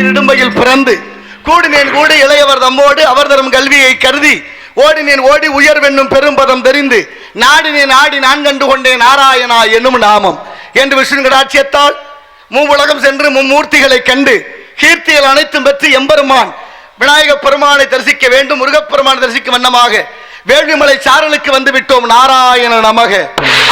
இடும்பையில் பிறந்து கூடினேன் கூடி இளையவர் தம்மோடு அவர் தரும் கல்வியை கருதி ஓடினேன் ஓடி உயர்வென்னும் பெரும்பதம் தெரிந்து நாடினேன் ஆடி நான் கண்டு கொண்டேன் நாராயணா என்னும் நாமம் என்று விஷ்ணு கடாட்சியத்தால் மூவுலகம் சென்று மும்மூர்த்திகளை கண்டு கீர்த்திகள் அனைத்தும் பெற்று எம்பெருமான் விநாயக பெருமானை தரிசிக்க வேண்டும், முருகப்பெருமானை தரிசிக்கும் வண்ணமாக வேள்விமலை சாரலுக்கு வந்து விட்டோம். நாராயண நமக.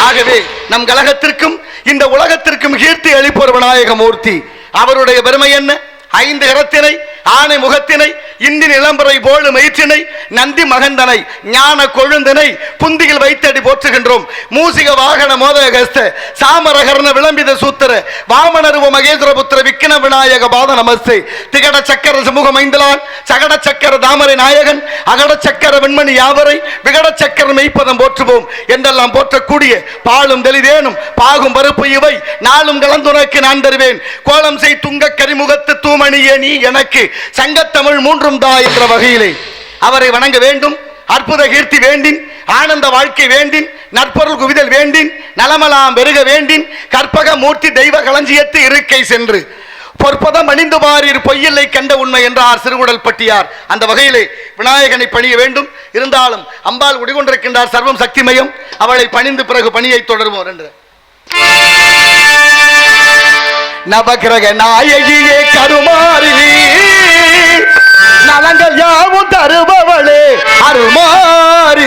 ஆகவே நம் கழகத்திற்கும் இந்த உலகத்திற்கும் கீர்த்தி அளிப்போர் விநாயக மூர்த்தி. அவருடைய பெருமை என்ன? 5 கரத்தினை, ஆணை முகத்தினை, இந்தின் இளம்பரை போல மயிற்றினை, நந்தி மகந்தனை, ஞான கொழுந்தனை புந்தியில் வைத்தடி போற்றுகின்றோம். மூசிக வாகன மோதகஸ்த சாமரகர்ண விளம்பித சூத்திர வாமனருவ மகேந்திர புத்திர விக்ன விநாயக பாத நமஸ்தே. திகட சக்கர சமூக மைந்தலான் சகட சக்கர தாமரை நாயகன் அகட சக்கர வெண்மணி யாவரை விகட சக்கர மெய்ப்பதம் போற்றுவோம் என்றெல்லாம் போற்றக்கூடிய பாலும் தெளிதேனும் பாகும் பருப்பு இவை நாளும் கலந்துனக்கு நான் தருவேன். கோலம் செய் துங்க கரிமுகத்து தூமணியே நீ எனக்கு சங்கத்தமிழ் மூன்றும் தா என்ற வகையிலே அவரை வணங்க வேண்டும். அற்புத கீர்த்தி வேண்டின், ஆனந்த வாழ்க்கை வேண்டின், நற்பொருள் குவிதல் வேண்டின், நலமலாம் பெருக வேண்டின், கற்பக மூர்த்தி தெய்வ களஞ்சியத்து இருக்கை சென்று பொற்பதம் அணிந்து பாரீர் பொய்யில்லை கண்ட உண்மை என்றார் சிறுகுடல் பட்டியார். அந்த வகையிலே விநாயகனை பணிய வேண்டும். இருந்தாலும் அம்பாள் குடிகொண்டிருக்கின்றார் சர்வம் சக்திமயம். அவளை பணிந்து பிறகு பணியை தொடருவோம் என்று. நவகிரக நாயகியே கருமாறி நலங்கள் யாவும் தருபவளே அருமாறி.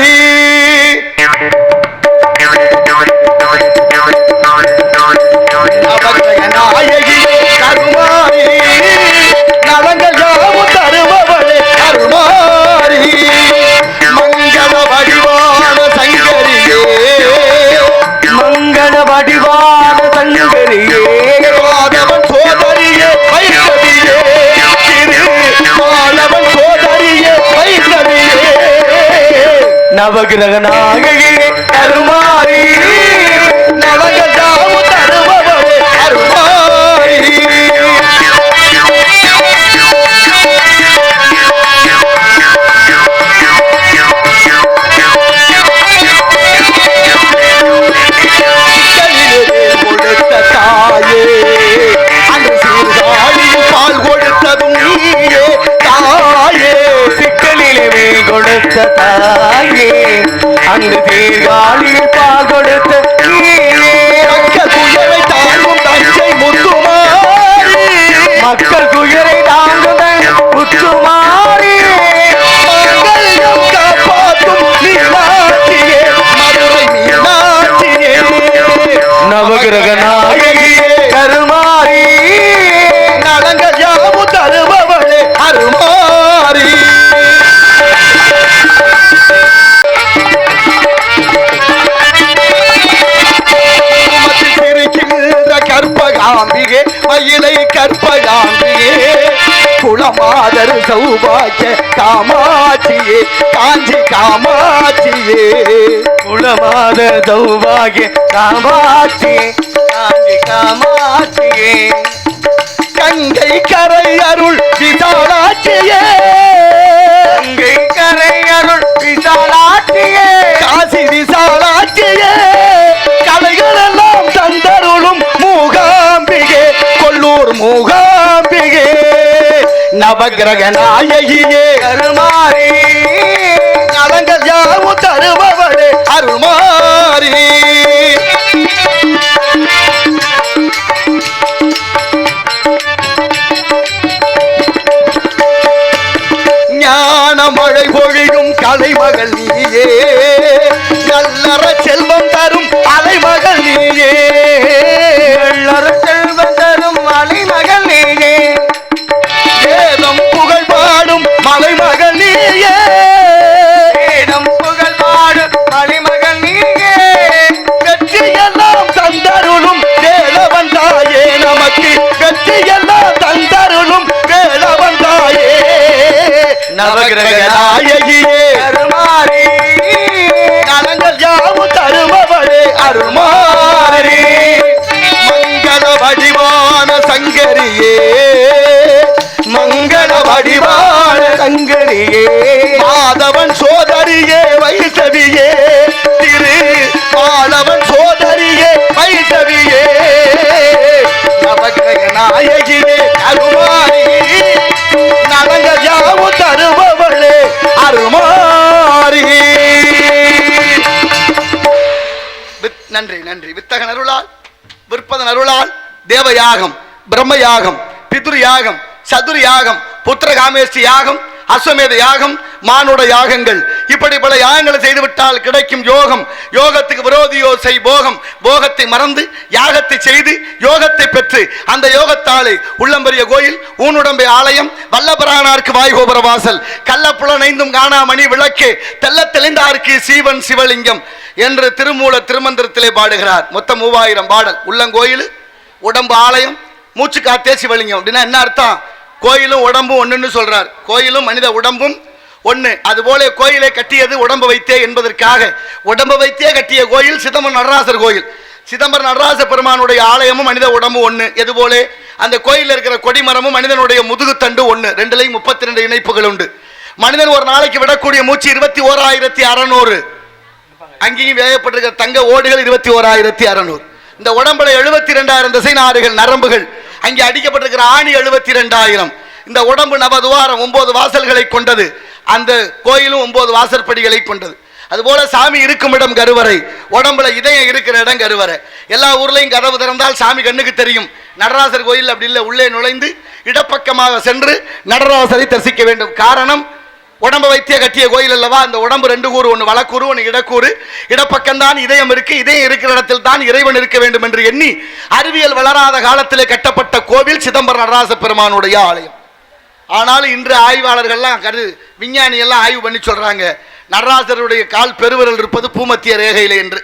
நவகிரக நாயகியே கருமாறி நலங்கள் யாவும் தருபவளே அருமாறி. மங்கள வடிவான சங்கரியே, மங்கள வடிவான சங்கரியே, நவகிரக நாயகியே கருமாறி நவங்கள் யாவும் தருபவளே அருமாறி. கொடுத்த தாயே அந்த சீர்காழியில் மயிலை கற்பகாம்பியே குளமாதர் சௌபாக்கிய காமாட்சியே காஞ்சி காமாட்சியே குளமாதர் சௌபாகிய காமாட்சியே காஞ்சி காமாட்சியே கங்கை கரை அருள் விசாலாட்சியே கங்கை கரை அருள் விசாலாட்சியே காசி விசாலாட்சியே கலைகளெல்லாம் தந்தருளும் மூகாம்பிகே கொல்லூர் மூகாம்பிகே நவகிரக நாயகியே கருமாரி நலங்கள் யாவும் தருபவளே அருள்மாரி ஞான மழை பொழியும் கலைமகள் நீயே நல்லற செல்வம் தரும் அலைமகள் நீயே நல்லற செல்வம் தரும் அலைமகள் நீயே வேதம் புகழ் பாடும் மலைமகள் நீயே வேதம் புகழ் பாடும் மலைமகள் நீயே வெற்றியெல்லாம் தந்தருளும் வேலவன் தாயே நமக்கு வெற்றியெல்லாம் தந்தருளும் வேலவன் தாயே நவகிரக நாயகியே கருமாரி நலங்கள் யாவும் தருபவளே அருள்மாரி மங்கள வடிவான சங்கரியே மங்கள வடிவான சங்கரியே மாதவன் சோதரியே வைஷ்ணவியே திரு மாதவன் சோதரியே வைஷ்ணவியே நவகிரக நாயகியே அருள்மாரி நலங்கள் யாவும் தருபவளே அருள்மாரி நன்றி நன்றி வித்தகன் அருளால் விற்பதன் அருளால் தேவயாகம் பிரம்மயாகம் பிதுரு யாகம் சதுர் யாகம் புத்திரகாமேஷ்டி யாகம் அஸ்வமேத யாகம் மானுட யாகங்கள் இப்படி பல யாகங்களை செய்துவிட்டால் கிடைக்கும் யோகம் யோகத்துக்கு விரோதியோ செய் போகம் போகத்தை மறந்து யாகத்தை செய்து யோகத்தை பெற்று அந்த யோகத்தாலே உள்ளம்பெரிய கோயில் ஊனுடம்பை ஆலயம் வல்லபரானார்க்கு வாய்கோபுர வாசல் கள்ளப்புலனைந்தும் காணாமணி விளக்கே தெல்ல தெளிந்தார்க்கு சீவன் சிவலிங்கம் என்று திருமூல திருமந்திரத்திலே பாடுகிறார். மொத்தம் 3000 பாடல். உள்ளங்கோயில் உடம்பு ஆலயம் மூச்சு காத்தே சிவலிங்கம் அப்படின்னா என்ன அர்த்தம்? கோயிலும் உடம்பும் ஒண்ணுன்னு சொல்றார். கோயிலும் மனித உடம்பும் ஒண்ணு. அதுபோல கோயிலை கட்டியது உடம்பு வைத்தே என்பதற்காக உடம்பு வைத்தே கட்டிய கோயில் சிதம்பரம் நடராசர் கோயில். சிதம்பரம் நடராச பெருமானுடைய ஆலயமும் மனித உடம்பு ஒண்ணு. எதுபோல அந்த கோயிலில் இருக்கிற கொடிமரமும் மனிதனுடைய முதுகுத்தண்டு ஒண்ணு. 232 இணைப்புகள் உண்டு. மனிதன் ஒரு நாளைக்கு விடக்கூடிய மூச்சு 21,600. அங்கேயும் வேயப்பட்டிருக்கிற தங்க ஓடுகள் 21,600. இந்த உடம்புல 72,000 திசை நாறுகள் நரம்புகள். அங்கே அடிக்கப்பட்டிருக்கிற ஆணி 72,000. இந்த உடம்பு நவதுவாரம் 9 வாசல்களை கொண்டது. அந்த கோயிலும் 9 வாசற்படிகளை கொண்டது. அதுபோல சாமி இருக்கும் இடம் கருவறை. உடம்புல இதயம் இருக்கிற இடம் கருவறை. எல்லா ஊர்லையும் கதவு திறந்தால் சாமி கண்ணுக்கு தெரியும். நடராசர் கோயில் அப்படி இல்லை. உள்ளே நுழைந்து இடப்பக்கமாக சென்று நடராசரை தரிசிக்க வேண்டும். காரணம், உடம்பு வைத்திய கட்டிய கோயில் அல்லவா. அந்த உடம்பு 2 கூறு, ஒன்று வலக்கூறு ஒன்று இடக்கூறு. இடப்பக்கம்தான் இதயம் இருக்கு. இதயம் இருக்கிற இடத்தில் தான் இறைவன் இருக்க வேண்டும் என்று எண்ணி அறிவியல் வளராத காலத்திலே கட்டப்பட்ட கோவில் சிதம்பரம் நடராச பெருமானுடைய ஆலயம். ஆனாலும் இன்று ஆய்வாளர்கள்லாம் விஞ்ஞானி எல்லாம் ஆய்வு பண்ணி சொல்றாங்க, நடராசருடைய கால் பெருவிரல் இருப்பது பூமத்திய ரேகையிலே என்று.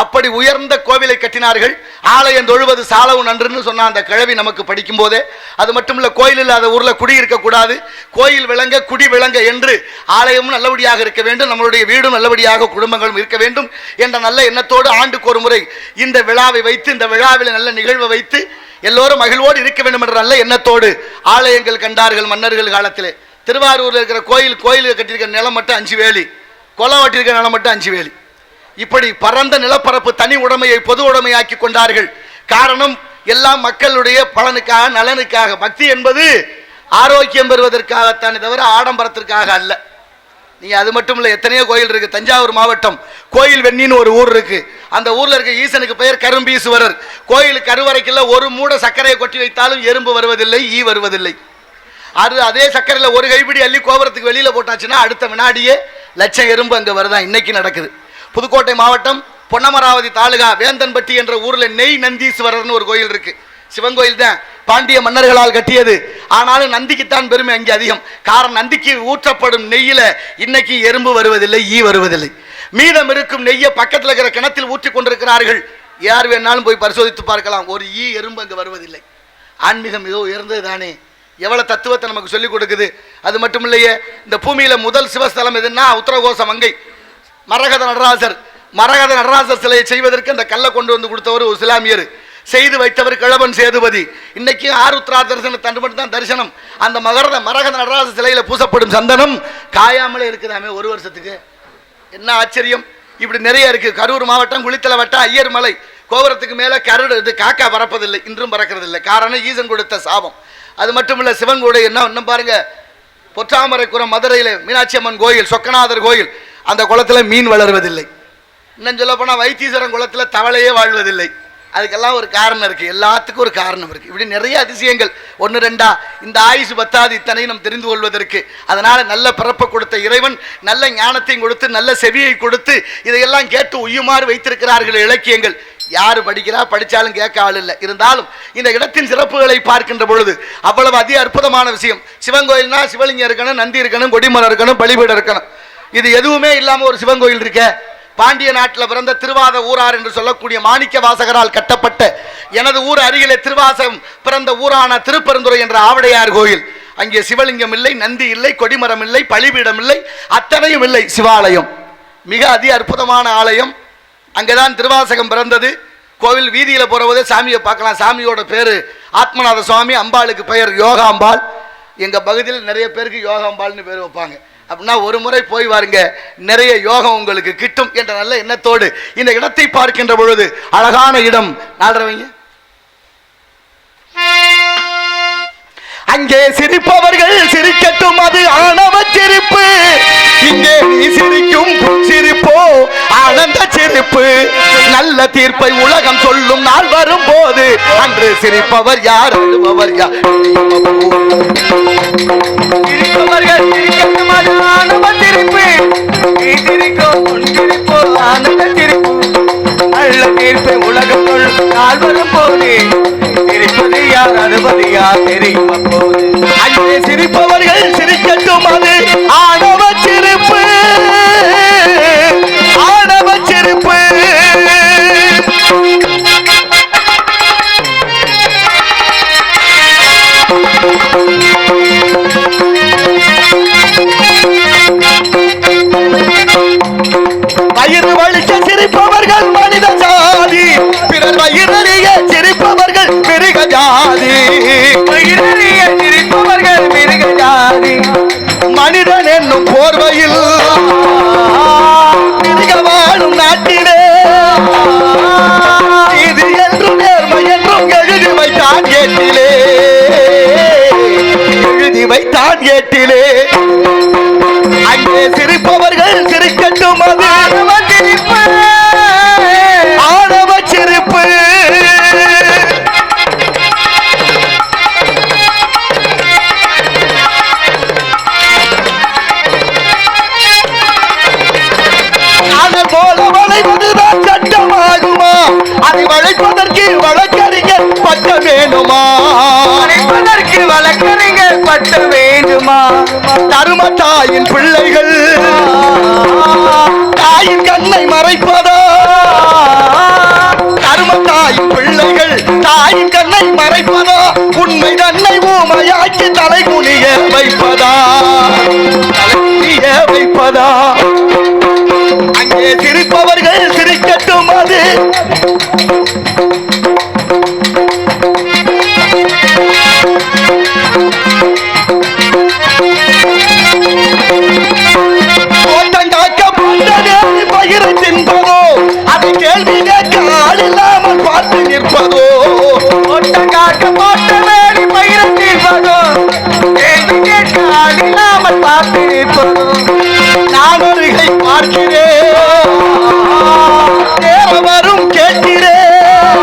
அப்படி உயர்ந்த கோவிலை கட்டினார்கள். ஆலயம் தொழுவது சாலவு நன்றுன்னு சொன்ன அந்த கிழவி நமக்கு படிக்கும் போதே. அது மட்டும் இல்ல, கோயில் இல்லாத ஊர்ல குடி இருக்கக்கூடாது, கோயில் விளங்க குடி விளங்க என்று ஆலயமும் நல்லபடியாக இருக்க வேண்டும், நம்மளுடைய வீடும் நல்லபடியாக குடும்பங்களும் இருக்க வேண்டும் என்ற நல்ல எண்ணத்தோடு ஆண்டுக்கு ஒரு முறை இந்த விழாவை வைத்து, இந்த விழாவில் நல்ல நிகழ்வை வைத்து எல்லோரும் மகிழ்வோடு இருக்க வேண்டும் என்ற நல்ல எண்ணத்தோடு ஆலயங்கள் கண்டார்கள் மன்னர்கள் காலத்திலே. திருவாரூரில் இருக்கிற கோயில் கட்டியிருக்கிற நிலம் மட்டும் 5 வேலி, குளம் வட்டியிருக்கிற நிலம் மட்டும் 5 வேலி. இப்படி பரந்த நிலப்பரப்பு தனி உடைமையை பொது உடைமையாக்கி கொண்டார்கள். காரணம், எல்லாம் மக்களுடைய பலனுக்காக நலனுக்காக. பக்தி என்பது ஆரோக்கியம் பெறுவதற்காகத்தானே தவிர ஆடம்பரத்திற்காக அல்ல. நீங்க அது மட்டும் இல்லை, எத்தனையோ கோயில் இருக்கு. தஞ்சாவூர் மாவட்டம் கோயில் வெண்ணின்னு ஒரு ஊர் இருக்கு. அந்த ஊர்ல இருக்க ஈசனுக்கு பெயர் கரும்பீசுவரர். கோயில் கருவறைக்குள்ள ஒரு மூட சர்க்கரையை கொட்டி வைத்தாலும் எறும்பு வருவதில்லை, ஈ வருவதில்லை. அதே சர்க்கரையில் ஒரு கைப்பிடி அள்ளி கோபுரத்துக்கு வெளியில போட்டாச்சுன்னா அடுத்த வினாடியே லட்சம் எறும்பு அங்க வருதான். இன்னைக்கு நடக்குது. புதுக்கோட்டை மாவட்டம் பொன்னமராவதி தாலுகா வேந்தன்பட்டி என்ற ஊர்ல நெய் நந்தீஸ்வரர்னு ஒரு கோயில் இருக்கு. சிவன் கோயில் தான், பாண்டிய மன்னர்களால் கட்டியது. ஆனாலும் நந்திக்குத்தான் பெருமை அங்கே அதிகம். காரணம், நந்திக்கு ஊற்றப்படும் நெய்யில இன்னைக்கு எறும்பு வருவதில்லை, ஈ வருவதில்லை. மீதம் இருக்கும் நெய்யை பக்கத்தில் இருக்கிற கிணத்தில் ஊற்றி கொண்டிருக்கிறார்கள். யார் வேணாலும் போய் பரிசோதித்து பார்க்கலாம், ஒரு ஈ எறும்பு அங்கு வருவதில்லை. ஆன்மீகம் ஏதோ உயர்ந்தது தானே, எவ்வளவு தத்துவத்தை நமக்கு சொல்லிக் கொடுக்குது. அது மட்டும் இல்லையே, இந்த பூமியில முதல் சிவஸ்தலம் எதுன்னா உத்தரகோச மங்கை மரகத நடராசர். மரகத நடராசர் சிலையை செய்வதற்கு அந்த கல்லை கொண்டு வந்து கொடுத்தவர் ஒரு இஸ்லாமியர், செய்து வைத்தவர் கிழவன் சேதுபதி. இன்னைக்கு ஆருத்ரா தரிசன தண்டு மட்டும் தான் தரிசனம். அந்த மரகத நடராசர் சிலையில பூசப்படும் சந்தனம் காயாமலே இருக்குதாமே ஒரு வருஷத்துக்கு. என்ன ஆச்சரியம்! இப்படி நிறைய இருக்கு. கரூர் மாவட்டம் குளித்தலை வட்டம் ஐயர் மலை கோபுரத்துக்கு மேல கருடு காக்கா பறப்பதில்லை, இன்றும் பறக்கிறதில்லை. காரணம் ஈசன் கொடுத்த சாபம். அது மட்டும் இல்ல, சிவன் கூட என்ன இன்னும் பாருங்க, பொற்றாமரைக்குறம் மதுரையில மீனாட்சி அம்மன் கோயில், சொக்கநாதர் கோயில், அந்த குளத்துல மீன் வளர்வதில்லை. இன்னும் சொல்ல போனா வைத்தீஸ்வரன் குளத்துல தவளையே வாழ்வதில்லை. அதுக்கெல்லாம் ஒரு காரணம் இருக்கு, எல்லாத்துக்கும் ஒரு காரணம் இருக்கு. இப்படி நிறைய அதிசயங்கள், ஒன்று ரெண்டா இந்த ஆயுசு பத்தாது இத்தனை நம் தெரிந்து கொள்வதற்கு. அதனால நல்ல பிறப்பை கொடுத்த இறைவன் நல்ல ஞானத்தையும் கொடுத்து நல்ல செவியை கொடுத்து இதையெல்லாம் கேட்டு உய்யுமாறு வைத்திருக்கிறார்கள் இலக்கியங்கள். யாரு படிக்கிறா, படிச்சாலும் கேட்க ஆள் இல்லை. இருந்தாலும் இந்த இடத்தின் சிறப்புகளை பார்க்கின்ற பொழுது அவ்வளவு அதி அற்புதமான விஷயம். சிவன் கோயில்னா சிவலிங்கம் இருக்கணும், நந்தி இருக்கணும், கொடிமரம் இருக்கணும், பலிபீடம் இருக்கணும். இது எதுவுமே இல்லாம ஒரு சிவன் கோயில் இருக்க. பாண்டிய நாட்டில் பிறந்த திருவாத ஊரார் என்று சொல்லக்கூடிய மாணிக்க வாசகரால் கட்டப்பட்ட எனது ஊர் அருகிலே திருவாசகம் பிறந்த ஊரான திருப்பெருந்துறை என்ற ஆவடையார் கோயில். அங்கே சிவலிங்கம் இல்லை, நந்தி இல்லை, கொடிமரம் இல்லை, பலிபீடம் இல்லை, அத்தனையும் இல்லை. சிவாலயம் மிக அதி அற்புதமான ஆலயம். அங்கேதான் திருவாசகம் பிறந்தது. கோவில் வீதியில போறபோதே சாமியை பார்க்கலாம். சாமியோட பேரு ஆத்மநாத சுவாமி, அம்பாளுக்கு பெயர் யோகாம்பாள். எங்க பகுதியில் நிறைய பேருக்கு யோகாம்பாள்னு பேர் வைப்பாங்க. அப்படின்னா ஒரு முறை போய் வாருங்க, நிறைய யோகம் உங்களுக்கு கிட்டும் என்ற நல்ல எண்ணத்தோடு இந்த இடத்தை பார்க்கின்ற பொழுது அழகான இடம். நாடுறவங்க அங்கே சிரிப்பவர்கள் சிரிக்கட்டும், அது ஆணவ சிரிப்பு. இங்கே நீ சிரிக்கும் சிரிப்போ ஆனந்த சிரிப்பு. நல்ல தீர்ப்பை உலகம் சொல்லும் நாள் வரும் போது அன்று சிரிப்பவர் யார், அழுபவர் யார். சிரிப்பவர்கள் சிரிக்கட்டும், அது ஆணவ சிரிப்பு. நீ சிரிக்கும் சிரிப்போ ஆனந்த சிரிப்பு. நல்ல தீர்ப்பை உலகம் சொல்லும் நாள் வரும் போது சிரிப்பது யார், அழுவது யார் தெரியும் அப்போது. அங்கே சிரிப்பவர்கள் சிரிக்கட்டும், அது ஆணவ சிரிப்பு, ஆணவ சிரிப்பு. வயிறு வலிக்க சிரிப்பவர்கள் மனித ஜாதி, பிறர் வயிறறிய சிரிப்பவர்கள் மிருக ஜாதி. வயிறறிய சிரிப்பவர்கள் மிருக ஜாதி. மனிதன் என்னும் போர்வையில் மிருக வாழும் நாட்டிலே இது என்றும் நேர்மை என்றும் எழுதி வைத்தான் ஏட்டிலே, எழுதி வைத்தான் ஏட்டிலே. அங்கே சிரிப்பவர்கள் சிரிக்கட்டும், அது ஆணவ சிரிப்பு, ஆணவ சிரிப்பு. காதல் போல வளைவதுதான் சட்டமாகுமா? அதை வளைப்பதற்கு வழக்கறிஞர் பட்ட வேணுமா? வளைப்பதற்கு வழக்கறிஞர் பட்ட வேண்டுமா? தரும தாயின் பிள்ளைகள் தாயின் கண்ணை மறைப்பதா? தரும தாயின் பிள்ளைகள் தாயின் கண்ணை மறைப்பதா? உண்மை தன்னை ஊமையாக்கி தலை குனிய வைப்பதா? தலைகுனிய வைப்பதா? அங்கே சிரிப்பவர்கள் சிரிக்கட்டும், அது பயிரை தின்பதோ, அதை கேள்வி கேட்க ஆள் இல்லாமல் பார்த்து நிற்பதோ. காக்க போட்ட வேலி பயிரை தின்பதோ, கேள்வி கேட்க ஆள் இல்லாமல் பார்த்து நிற்பதோ. நான் அருகை பார்க்கிறேன், தேவரும் கேட்கிறேன்.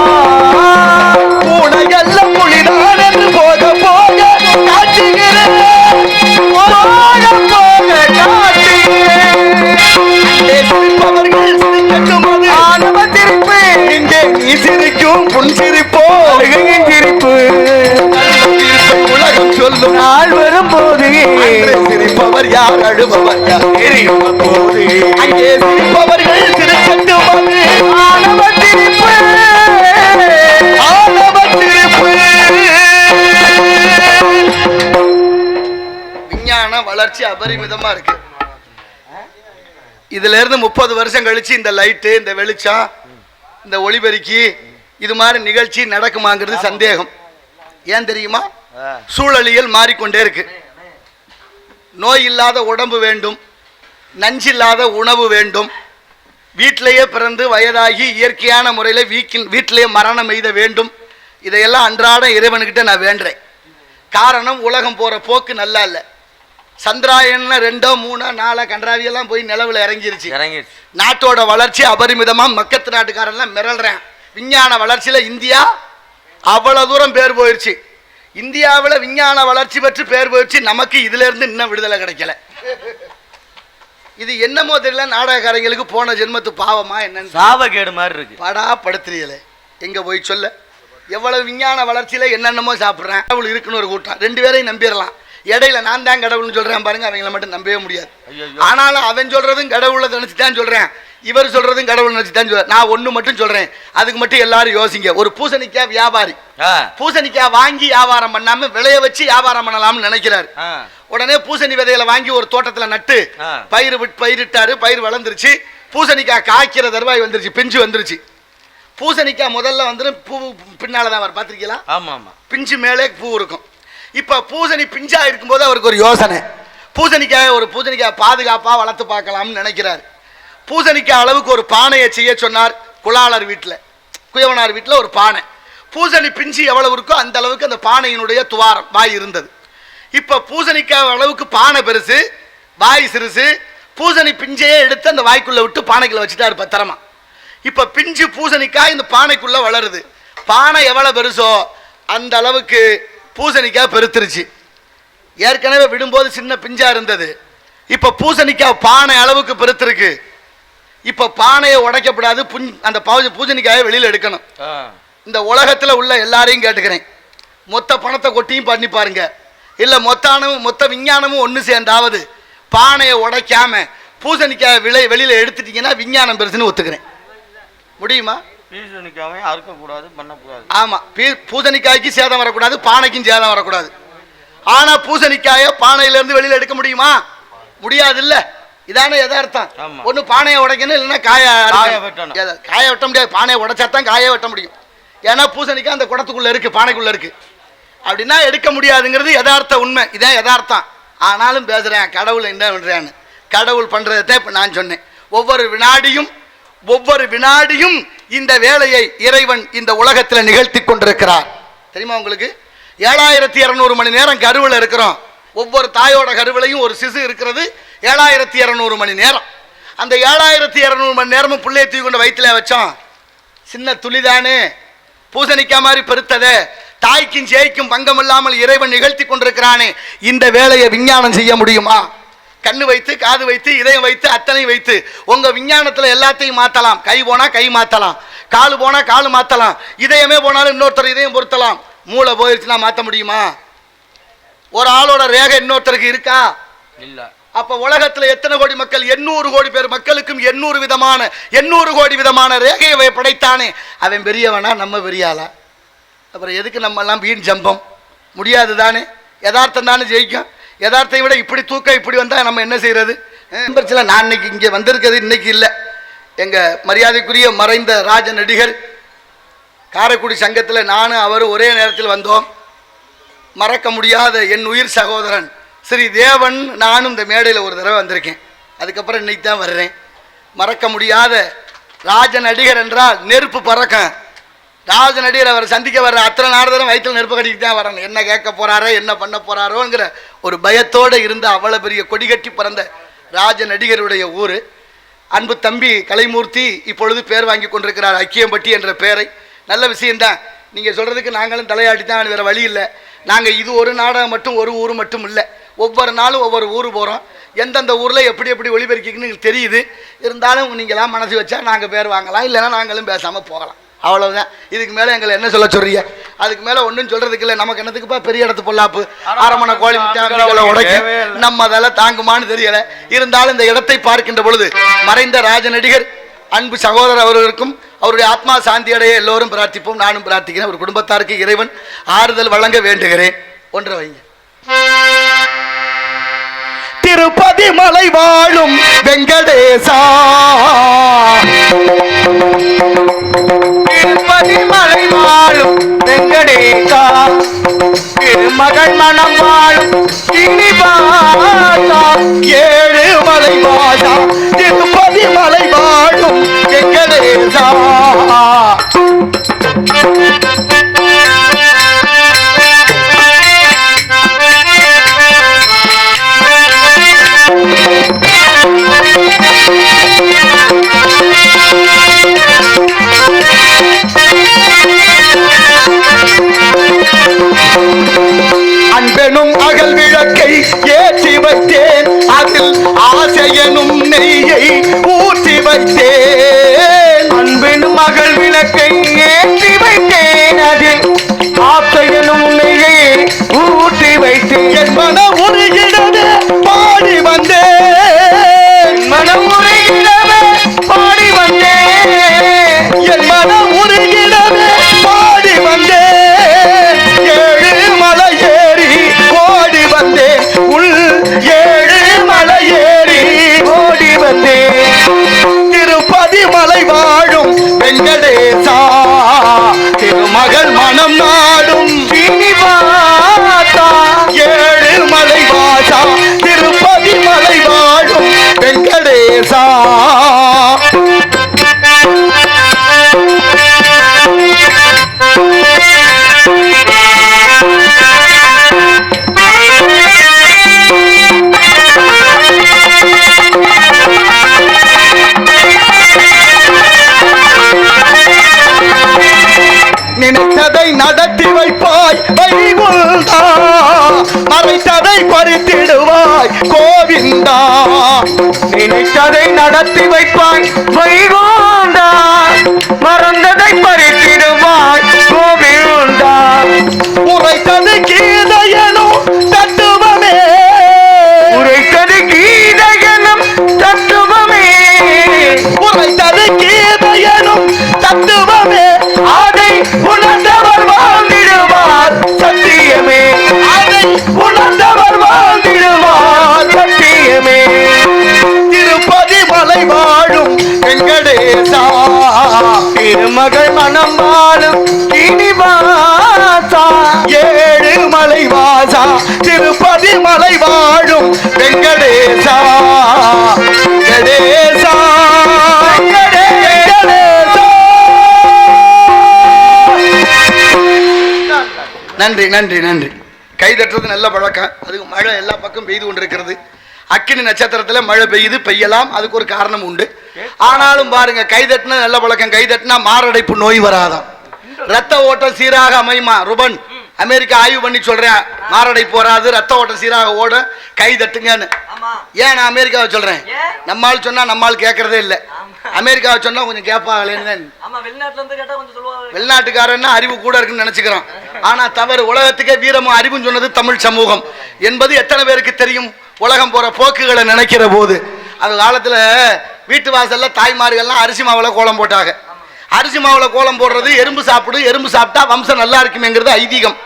பூனையல்ல புலிதான் என்று போக போக காட்டுகிறேன், போக போக காட்டுகிறேன். சிரிப்பவர்கள் சிரிக்கட்டும், அது ஆணவ சிரிப்பு. இங்கே நீ சிரிக்கும் புன் சிரிப்போ அழுகையின் சிரிப்பு. தீர்ப்பை உலகம் சொல்லும் நாள் வரும் போது சிரிப்பவர் யார், அழுபவர் யார் தெரியும் அப்போது. அங்கே சிரிப்பவர்கள் சிரிக்கட்டும், அது ஆணவ சிரிப்பு, ஆணவ சிரிப்பு. வளர்ச்சி அபரிமிதமா இருக்கு. இதுல இருந்து 30 வருஷம் கழிச்சு இந்த லைட்டு, இந்த வெளிச்சம், இந்த ஒளிபெருக்கி இது மாதிரி நிகழ்ச்சி நடக்குமாங்கிறது சந்தேகம். ஏன் தெரியுமா? சூழலியல் மாறிக்கொண்டே இருக்கு. நோய் இல்லாத உடம்பு வேண்டும், நஞ்சில்லாத உணவு வேண்டும், வீட்டிலேயே பிறந்து வயதாகி இயற்கையான முறையில் வீட்டிலேயே மரணம் எய்த வேண்டும். இதையெல்லாம் அன்றாட இறைவனுக்கிட்ட நான் வேண்டுறேன். காரணம், உலகம் போற போக்கு நல்லா இல்லை. சந்திராயன் 2, 3, 4 கன்றாவியெல்லாம் போய் நிலவில் இறங்கிருச்சு. நாட்டோட வளர்ச்சி அபரிமிதமா மக்கத்து நாட்டுக்காரெல்லாம் மிரள்றேன். விஞ்ஞான வளர்ச்சியில இந்தியா அவ்வளவு தூரம் பேர் போயிடுச்சு. இந்தியாவில் விஞ்ஞான வளர்ச்சி பெற்று பேர் போயிடுச்சு. நமக்கு இதுல இருந்து இன்னும் விடுதலை கிடைக்கல. இது என்னமோ தெரியல, நாடகக்காரங்களுக்கு போன ஜென்மத்து பாவமா என்னன்னு சாபக்கேடு மாதிரி இருக்கு. படா படுத்துறீங்களே, எங்க போய் சொல்ல. எவ்வளவு விஞ்ஞான வளர்ச்சியில என்னென்னமோ சாப்பிட்றேன். கடவுள் இருக்குன்னு ஒரு கூட்டம், 2 பேரையும் நம்பிடலாம். இடையில நான் தான் கடவுள்னு சொல்றேன் பாருங்க, அவங்கள மட்டும் நம்பவே முடியாது. ஆனாலும் அவன் சொல்றதும் கடவுளை நினைச்சு தான் சொல்றேன், இவர் சொல்றதும் கடவுள் நினைச்சு தான் சொல்றேன். நான் ஒண்ணு மட்டும் சொல்றேன், அதுக்கு மட்டும் எல்லாரும் யோசிங்க. ஒரு பூசணிக்காய் வியாபாரி பூசணிக்காய் வாங்கி வியாபாரம் பண்ணாம விளைய வச்சு வியாபாரம் பண்ணலாம்னு நினைக்கிறாரு. உடனே பூசணி விதைகளை வாங்கி ஒரு தோட்டத்துல நட்டு பயிரிட்டாரு. பயிர் வளர்ந்துருச்சு. பூசணிக்காய் காய்க்கிற தருவாய் வந்துருச்சு, பிஞ்சு வந்துருச்சு. பூசணிக்காய் முதல்ல வந்துடும், பூ பின்னாலதான் வரும். பாத்திருக்கீங்களா? ஆமா ஆமா, பிஞ்சு மேலே பூ இருக்கும். இப்ப பூசணி பிஞ்சா இருக்கும்போது அவருக்கு ஒரு யோசனை, பூசணிக்காய் பாதுகாப்பா வளர்த்து பார்க்கலாம்னு நினைக்கிறாரு. பூசணிக்காய் அளவுக்கு ஒரு பானையை செய்ய சொன்னார் குலாளர் வீட்டில், குயவனார் வீட்டில் ஒரு பானை. பூசணி பிஞ்சு எவ்வளவு இருக்கோ அந்த அளவுக்கு அந்த பானையினுடைய துவாரம் வாய் இருந்தது. இப்ப பூசணிக்காய் அளவுக்கு பானை பெருசு, வாய் சிறுசு. பூசணி பிஞ்சையே எடுத்து அந்த வாய்க்குள்ள விட்டு பானைக்குள்ள வச்சுட்டாரு பத்திரமா. இப்ப பிஞ்சு பூசணிக்காய் இந்த பானைக்குள்ள வளருது. பானை எவ்வளவு பெருசோ அந்த அளவுக்கு பூசணிக்காய் பெருத்துருச்சு. ஏற்கனவே விடும்போது சின்ன பிஞ்சா இருந்தது. இப்ப பூசணிக்காய் பானை அளவுக்கு பெருத்திருக்கு. இப்ப பானையை உடைக்கப்படாது, அந்த பூசணிக்காயை வெளியில எடுக்கணும். இந்த உலகத்துல உள்ள எல்லாரையும் கேட்டுக்கிறேன், மொத்த பணத்தை கொட்டியும் பண்ணி பாருங்க, இல்ல மொத்த விஞ்ஞானமும் ஒண்ணு சேர்ந்தாவது பானையை உடைக்காம பூசணிக்காய் வெளியில எடுத்துட்டீங்கன்னா விஞ்ஞானம் பெருசுன்னு ஒத்துக்கிறேன். முடியுமா? பூசணிக்காயை அறுக்கக்கூடாது, பண்ணக்கூடாது. ஆமா, பூசணிக்காய்க்கு சேதம் வரக்கூடாது, பானைக்கும் சேதம் வரக்கூடாது. ஆனா பூசணிக்காயை பானையில இருந்து வெளியில எடுக்க முடியுமா? முடியாது. இல்ல, இதான யதார்த்தம். ஒண்ணு பானையை உடைக்கணும், இல்லைன்னா காய வெட்ட முடியாது. பானையை உடைச்சாதான் காய வெட்ட முடியும். ஏன்னா பூசணிக்காய் அந்த குடத்துக்குள்ள இருக்கு, பானைக்குள்ள இருக்கு. அப்படின்னா எடுக்க முடியாதுங்கிறது யதார்த்த உண்மை. இதான் யதார்த்தம். ஆனாலும் பேசுறேன், கடவுள் என்ன பண்றான்னு. கடவுள் பண்றதை இப்ப நான் சொன்னேன். ஒவ்வொரு வினாடியும் இந்த வேலையை இறைவன் இந்த உலகத்தில் நிகழ்த்தி கொண்டிருக்கிறார். தெரியுமா உங்களுக்கு? 7200 மணி நேரம் கருவில் இருக்கிறோம். ஒவ்வொரு தாயோட கருவிலையும் ஒரு சிசு இருக்கிறது. 7200 மணி நேரம். அந்த 7200 மணி நேரமும் பிள்ளையை தூக்கி கொண்டு வயிற்றுல வச்சோம். சின்ன துளிதானே, பூசணிக்கா மாதிரி பெருத்ததே. தாய்க்கும் சேய்க்கும் பங்கம் இல்லாமல் இறைவன் நிகழ்த்தி கொண்டிருக்கிறானே, இந்த வேலையை விஞ்ஞானம் செய்ய முடியுமா? கண்ணு வைத்து, காது வைத்து, இதயம் வைத்து, அத்தனை வைத்து உங்க விஞ்ஞானத்துல எல்லாத்தையும் மாத்தலாம். கை போனா கை மாத்தலாம், காலு போனா காலு மாத்தலாம், இதயமே போனாலும் இன்னொருத்தர் இதயம் பொருத்தலாம். மூளை போயிருச்சுன்னா மாத்த முடியுமா? ஒரு ஆளோட ரேகை இன்னொருத்தருக்கு இருக்கா? இல்ல. அப்ப உலகத்துல எத்தனை கோடி மக்கள்? 800 கோடி பேர் மக்களுக்கும் 800 கோடி விதமான ரேகையை படைத்தானே. அவன் பெரியவனா, நம்ம பெரியாளா? அப்புறம் எதுக்கு நம்ம எல்லாம் வீண் ஜம்பம்? முடியாது தானே. யதார்த்தம் தானே ஜெயிக்கும். யதார்த்தை விட இப்படி தூக்கம் இப்படி வந்தா நம்ம என்ன செய்யறது? நான் இன்னைக்கு இங்க வந்திருக்கிறது இன்னைக்கு இல்லை. எங்க மரியாதைக்குரிய மறைந்த ராஜ நடிகர் காரைக்குடி சங்கத்தில் நானும் அவர் ஒரே நேரத்தில் வந்தோம். மறக்க முடியாத என் உயிர் சகோதரன் ஸ்ரீ தேவன் நானும் இந்த மேடையில் ஒரு தடவை வந்திருக்கேன். அதுக்கப்புறம் இன்னைக்கு தான் வர்றேன். மறக்க முடியாத ராஜ நடிகர் என்றால் நெருப்பு பறக்கும். ராஜ நடிகர் அவர் சந்திக்க வர்ற அத்தனை நாடுதலும் வயிற்றில் நெருப்பு கட்டிக்கிட்டு தான் வரணும். என்ன கேட்க போறாரோ, என்ன பண்ண போறாரோங்கிற ஒரு பயத்தோடு இருந்த அவ்வளவு பெரிய கொடிகட்டி பிறந்த ராஜ நடிகருடைய ஊர். அன்பு தம்பி கலைமூர்த்தி இப்பொழுது பேர் வாங்கி கொண்டிருக்கிறார், ஐக்கியம்பட்டி என்ற பெயரை. நல்ல விஷயம்தான். நீங்கள் சொல்கிறதுக்கு நாங்களும் தலையாட்டி தான், வேறு வழி இல்லை. நாங்கள் இது ஒரு நாடகம் மட்டும், ஒரு ஊர் மட்டும் இல்லை. ஒவ்வொரு நாளும் ஒவ்வொரு ஊர் போகிறோம். எந்தெந்த ஊரில் எப்படி எப்படி ஒளிபெருக்கிக்குன்னு தெரியுது. இருந்தாலும் நீங்களாம் மனசு வச்சா நாங்கள் பேர் வாங்கலாம், இல்லைன்னா நாங்களும் பேசாமல் போகலாம். அவ்வளவுதான். இதுக்கு மேலே எங்களை என்ன சொல்ல சொல்றீங்க? அதுக்கு மேலே ஒன்றும் சொல்கிறதுக்கு இல்லை. நமக்கு என்னத்துக்குப்பா பெரிய இடத்து பொல்லாப்பு, அரமணை கோழி உடைக்க நம்ம அதெல்லாம் தாங்குமான்னு தெரியலை. இருந்தாலும் இந்த இடத்தை பார்க்கின்ற பொழுது மறைந்த ராஜ நடிகர் அன்பு சகோதரர் அவர்களுக்கும் அவருடைய ஆத்மா சாந்தி அடைய எல்லோரும் பிரார்த்திப்போம். நானும் பிரார்த்திக்கிறேன். ஒரு குடும்பத்தாருக்கு இறைவன் ஆறுதல் வழங்க வேண்டுகிறேன். ஒன்றை வைங்க. திருப்பதி மலை வாழும் வெங்கடேசா திருப்பதி மலை வாழும் வெங்கடேசா திருமகள் மனம் வாழும் ஸ்ரீனிவாசா ஏழு மலை வாசா திருப்பதி மலை வாழும் வெங்கடேசா அன்பெனும் அகல் விளக்கை ஏற்றி வைத்தேன் அதில் ஆசையனும் நெய்யை ஊற்றி வைத்தேன் அன்பெனும் மகள் விளக்கை ஏற்றி வைத்தேன் அதில் ஆசையனும் நெய்யை ஊற்றி வைத்தேன் என் மனம் உருகிடவே பாடி வந்தேன் மனம் உருகிடவே பாடி வந்தேன் என் மனம் உருகிடவே பாடி வந்தேன் ஏழு மலை ஏறி ஓடி வந்தேன் உள் ஏழு மலை ஏறி ஓடி வந்தேன் திருப்பதி மலை வாழும் வெங்கடேசா திருமகள் மனம் நாடும் ஸ்ரீனிவாசா ஏழு மலை வாசா திருப்பதி மலை வாழும் வெங்கடேசா நினைத்ததை நடத்தி வைப்பாய் வைகுந்தா மறைத்ததை பறித்திடுவாய் கோவிந்தா நினைத்ததை நடத்தி வைப்பாய் வைகுண்டா மறந்ததை பறித்திடுவாய் கோவிந்தா உரைத்தது கீதையனும் தத்துவமே உரைத்தது கீதையனும் தத்துவமே உரைத்தது கீதையனும் தத்துவமே அதை உணர்ந்தவர் வாழ்ந்திடுவார் சத்தியமே அதை உணர்ந்தவர் வாழ்ந்திடுவார் சத்தியமே திருப்பதி மலை வாழும் வெங்கடேசா திருமகள் மனம் வாழும் ஸ்ரீனிவாசா ஏழு மலை வாசா திருப்பதி மலை வாழும் வெங்கடேசா வெங்கடேசா வெங்கடேசா. நன்றி நன்றி நன்றி. கை தட்டுறது நல்ல பழக்கம். அதுக்கு மழை எல்லா பக்கம் பெய்து கொண்டிருக்கிறது. அக்கினி நட்சத்திரத்துல மழை பெய்யுது, பெய்யலாம், அதுக்கு ஒரு காரணம் உண்டு. ஆனாலும் பாருங்க, கை தட்டினா நல்ல பழக்கம். கை தட்டினா மாரடைப்பு நோய் வராதான், ரத்த ஓட்டம் சீராக அமையுமா. ருபன் அமெரிக்கா ஆய்வு பண்ணி சொல்றேன், மாரடைப்பு வராது, ரத்த ஓட்டம் சீராக ஓட கை தட்டுங்கன்னு. ஏன் நான் அமெரிக்காவை சொல்றேன்? நம்மால் சொன்னா நம்மால் கேட்கறதே இல்லை. அமெரிக்காவை சொன்னா கொஞ்சம் கேட்பாங்களேன்னு. வெளிநாட்டுக்காரன்னா அறிவு கூட இருக்குன்னு நினைச்சுக்கிறோம். ஆனா தவறு. உலகத்துக்கே வீரமும் அறிவும் சொன்னது தமிழ் சமூகம் என்பது எத்தனை பேருக்கு தெரியும்? உலகம் போற போக்குகளை நினைக்கிற போது. அந்த காலத்துல வீட்டு வாசல்ல தாய்மார்கள்லாம் அரிசி மாவுல கோலம் போட்டாங்க. அரிசி மாவுல கோலம் போடுறது எறும்பு சாப்பிடு, எறும்பு சாப்பிட்டா வம்சம் நல்லா இருக்குமேங்கிறது ஐதீகம்.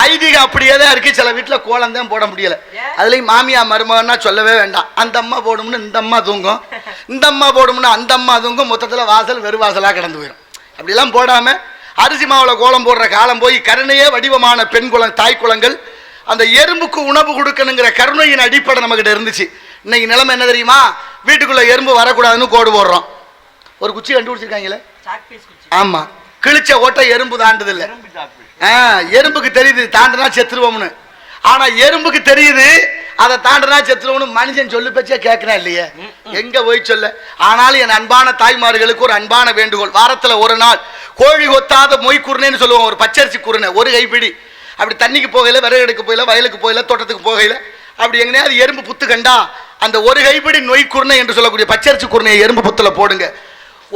ஐதீகம் அப்படியே தான் இருக்கு. சில வீட்டுல கோலம் தான் போட முடியல. அதுலயும் மாமியா மருமகன்னா சொல்லவே வேண்டாம். அந்த அம்மா போடும்னு இந்த அம்மா தூங்கும், இந்த அம்மா போடும்னு அந்த அம்மா தூங்கும். மொத்தத்துல வாசல் வெறு வாசலா கிடந்து போயிடும். அப்படிலாம் போடாம அரிசி மாவுல கோலம் போடுற காலம் போய் கருணையே வடிவமான பெண் குளம் தாய் குளங்கள் அந்த எறும்புக்கு உணவு கொடுக்கணுங்கிற கருணையின் அடிப்படை நம்ம கிட்ட இருந்துச்சு. இன்னைக்கு நிலைமை என்ன தெரியுமா? வீட்டுக்குள்ள எறும்பு வரக்கூடாதுன்னு கோடு போடுறோம். ஒரு குச்சி கண்டுபிடிச்சிருக்காங்களே, ஆமா, கிழிச்ச ஓட்டை எறும்பு தாண்டுது இல்ல. எறும்புக்கு தெரியுது தாண்டினா செத்துருவோம்னு. ஆனா எறும்புக்கு தெரியுது அதை தாண்டினா செத்துருவோம்னு. மனுஷன் சொல்லு பேச்சே கேட்கிறா இல்லையே, எங்க போய் சொல்ல. ஆனாலும் என் அன்பான தாய்மார்களுக்கு ஒரு அன்பான வேண்டுகோள். வாரத்துல ஒரு நாள் கோழி கொத்தாத மொய் குருணைன்னு சொல்லுவோம், ஒரு பச்சரிசி குருணை ஒரு கைப்பிடி. அப்படி தண்ணிக்கு போகல, விறகு எடுக்க போகல, வயலுக்கு போகல, தோட்டத்துக்கு போகல, அப்படி எங்கேயாவது எறும்பு புத்து கண்டா அந்த ஒரு கைப்பிடி நொய் குருணை என்று சொல்லக்கூடிய பச்சரிசி குருணையை எறும்பு புத்துல போடுங்க.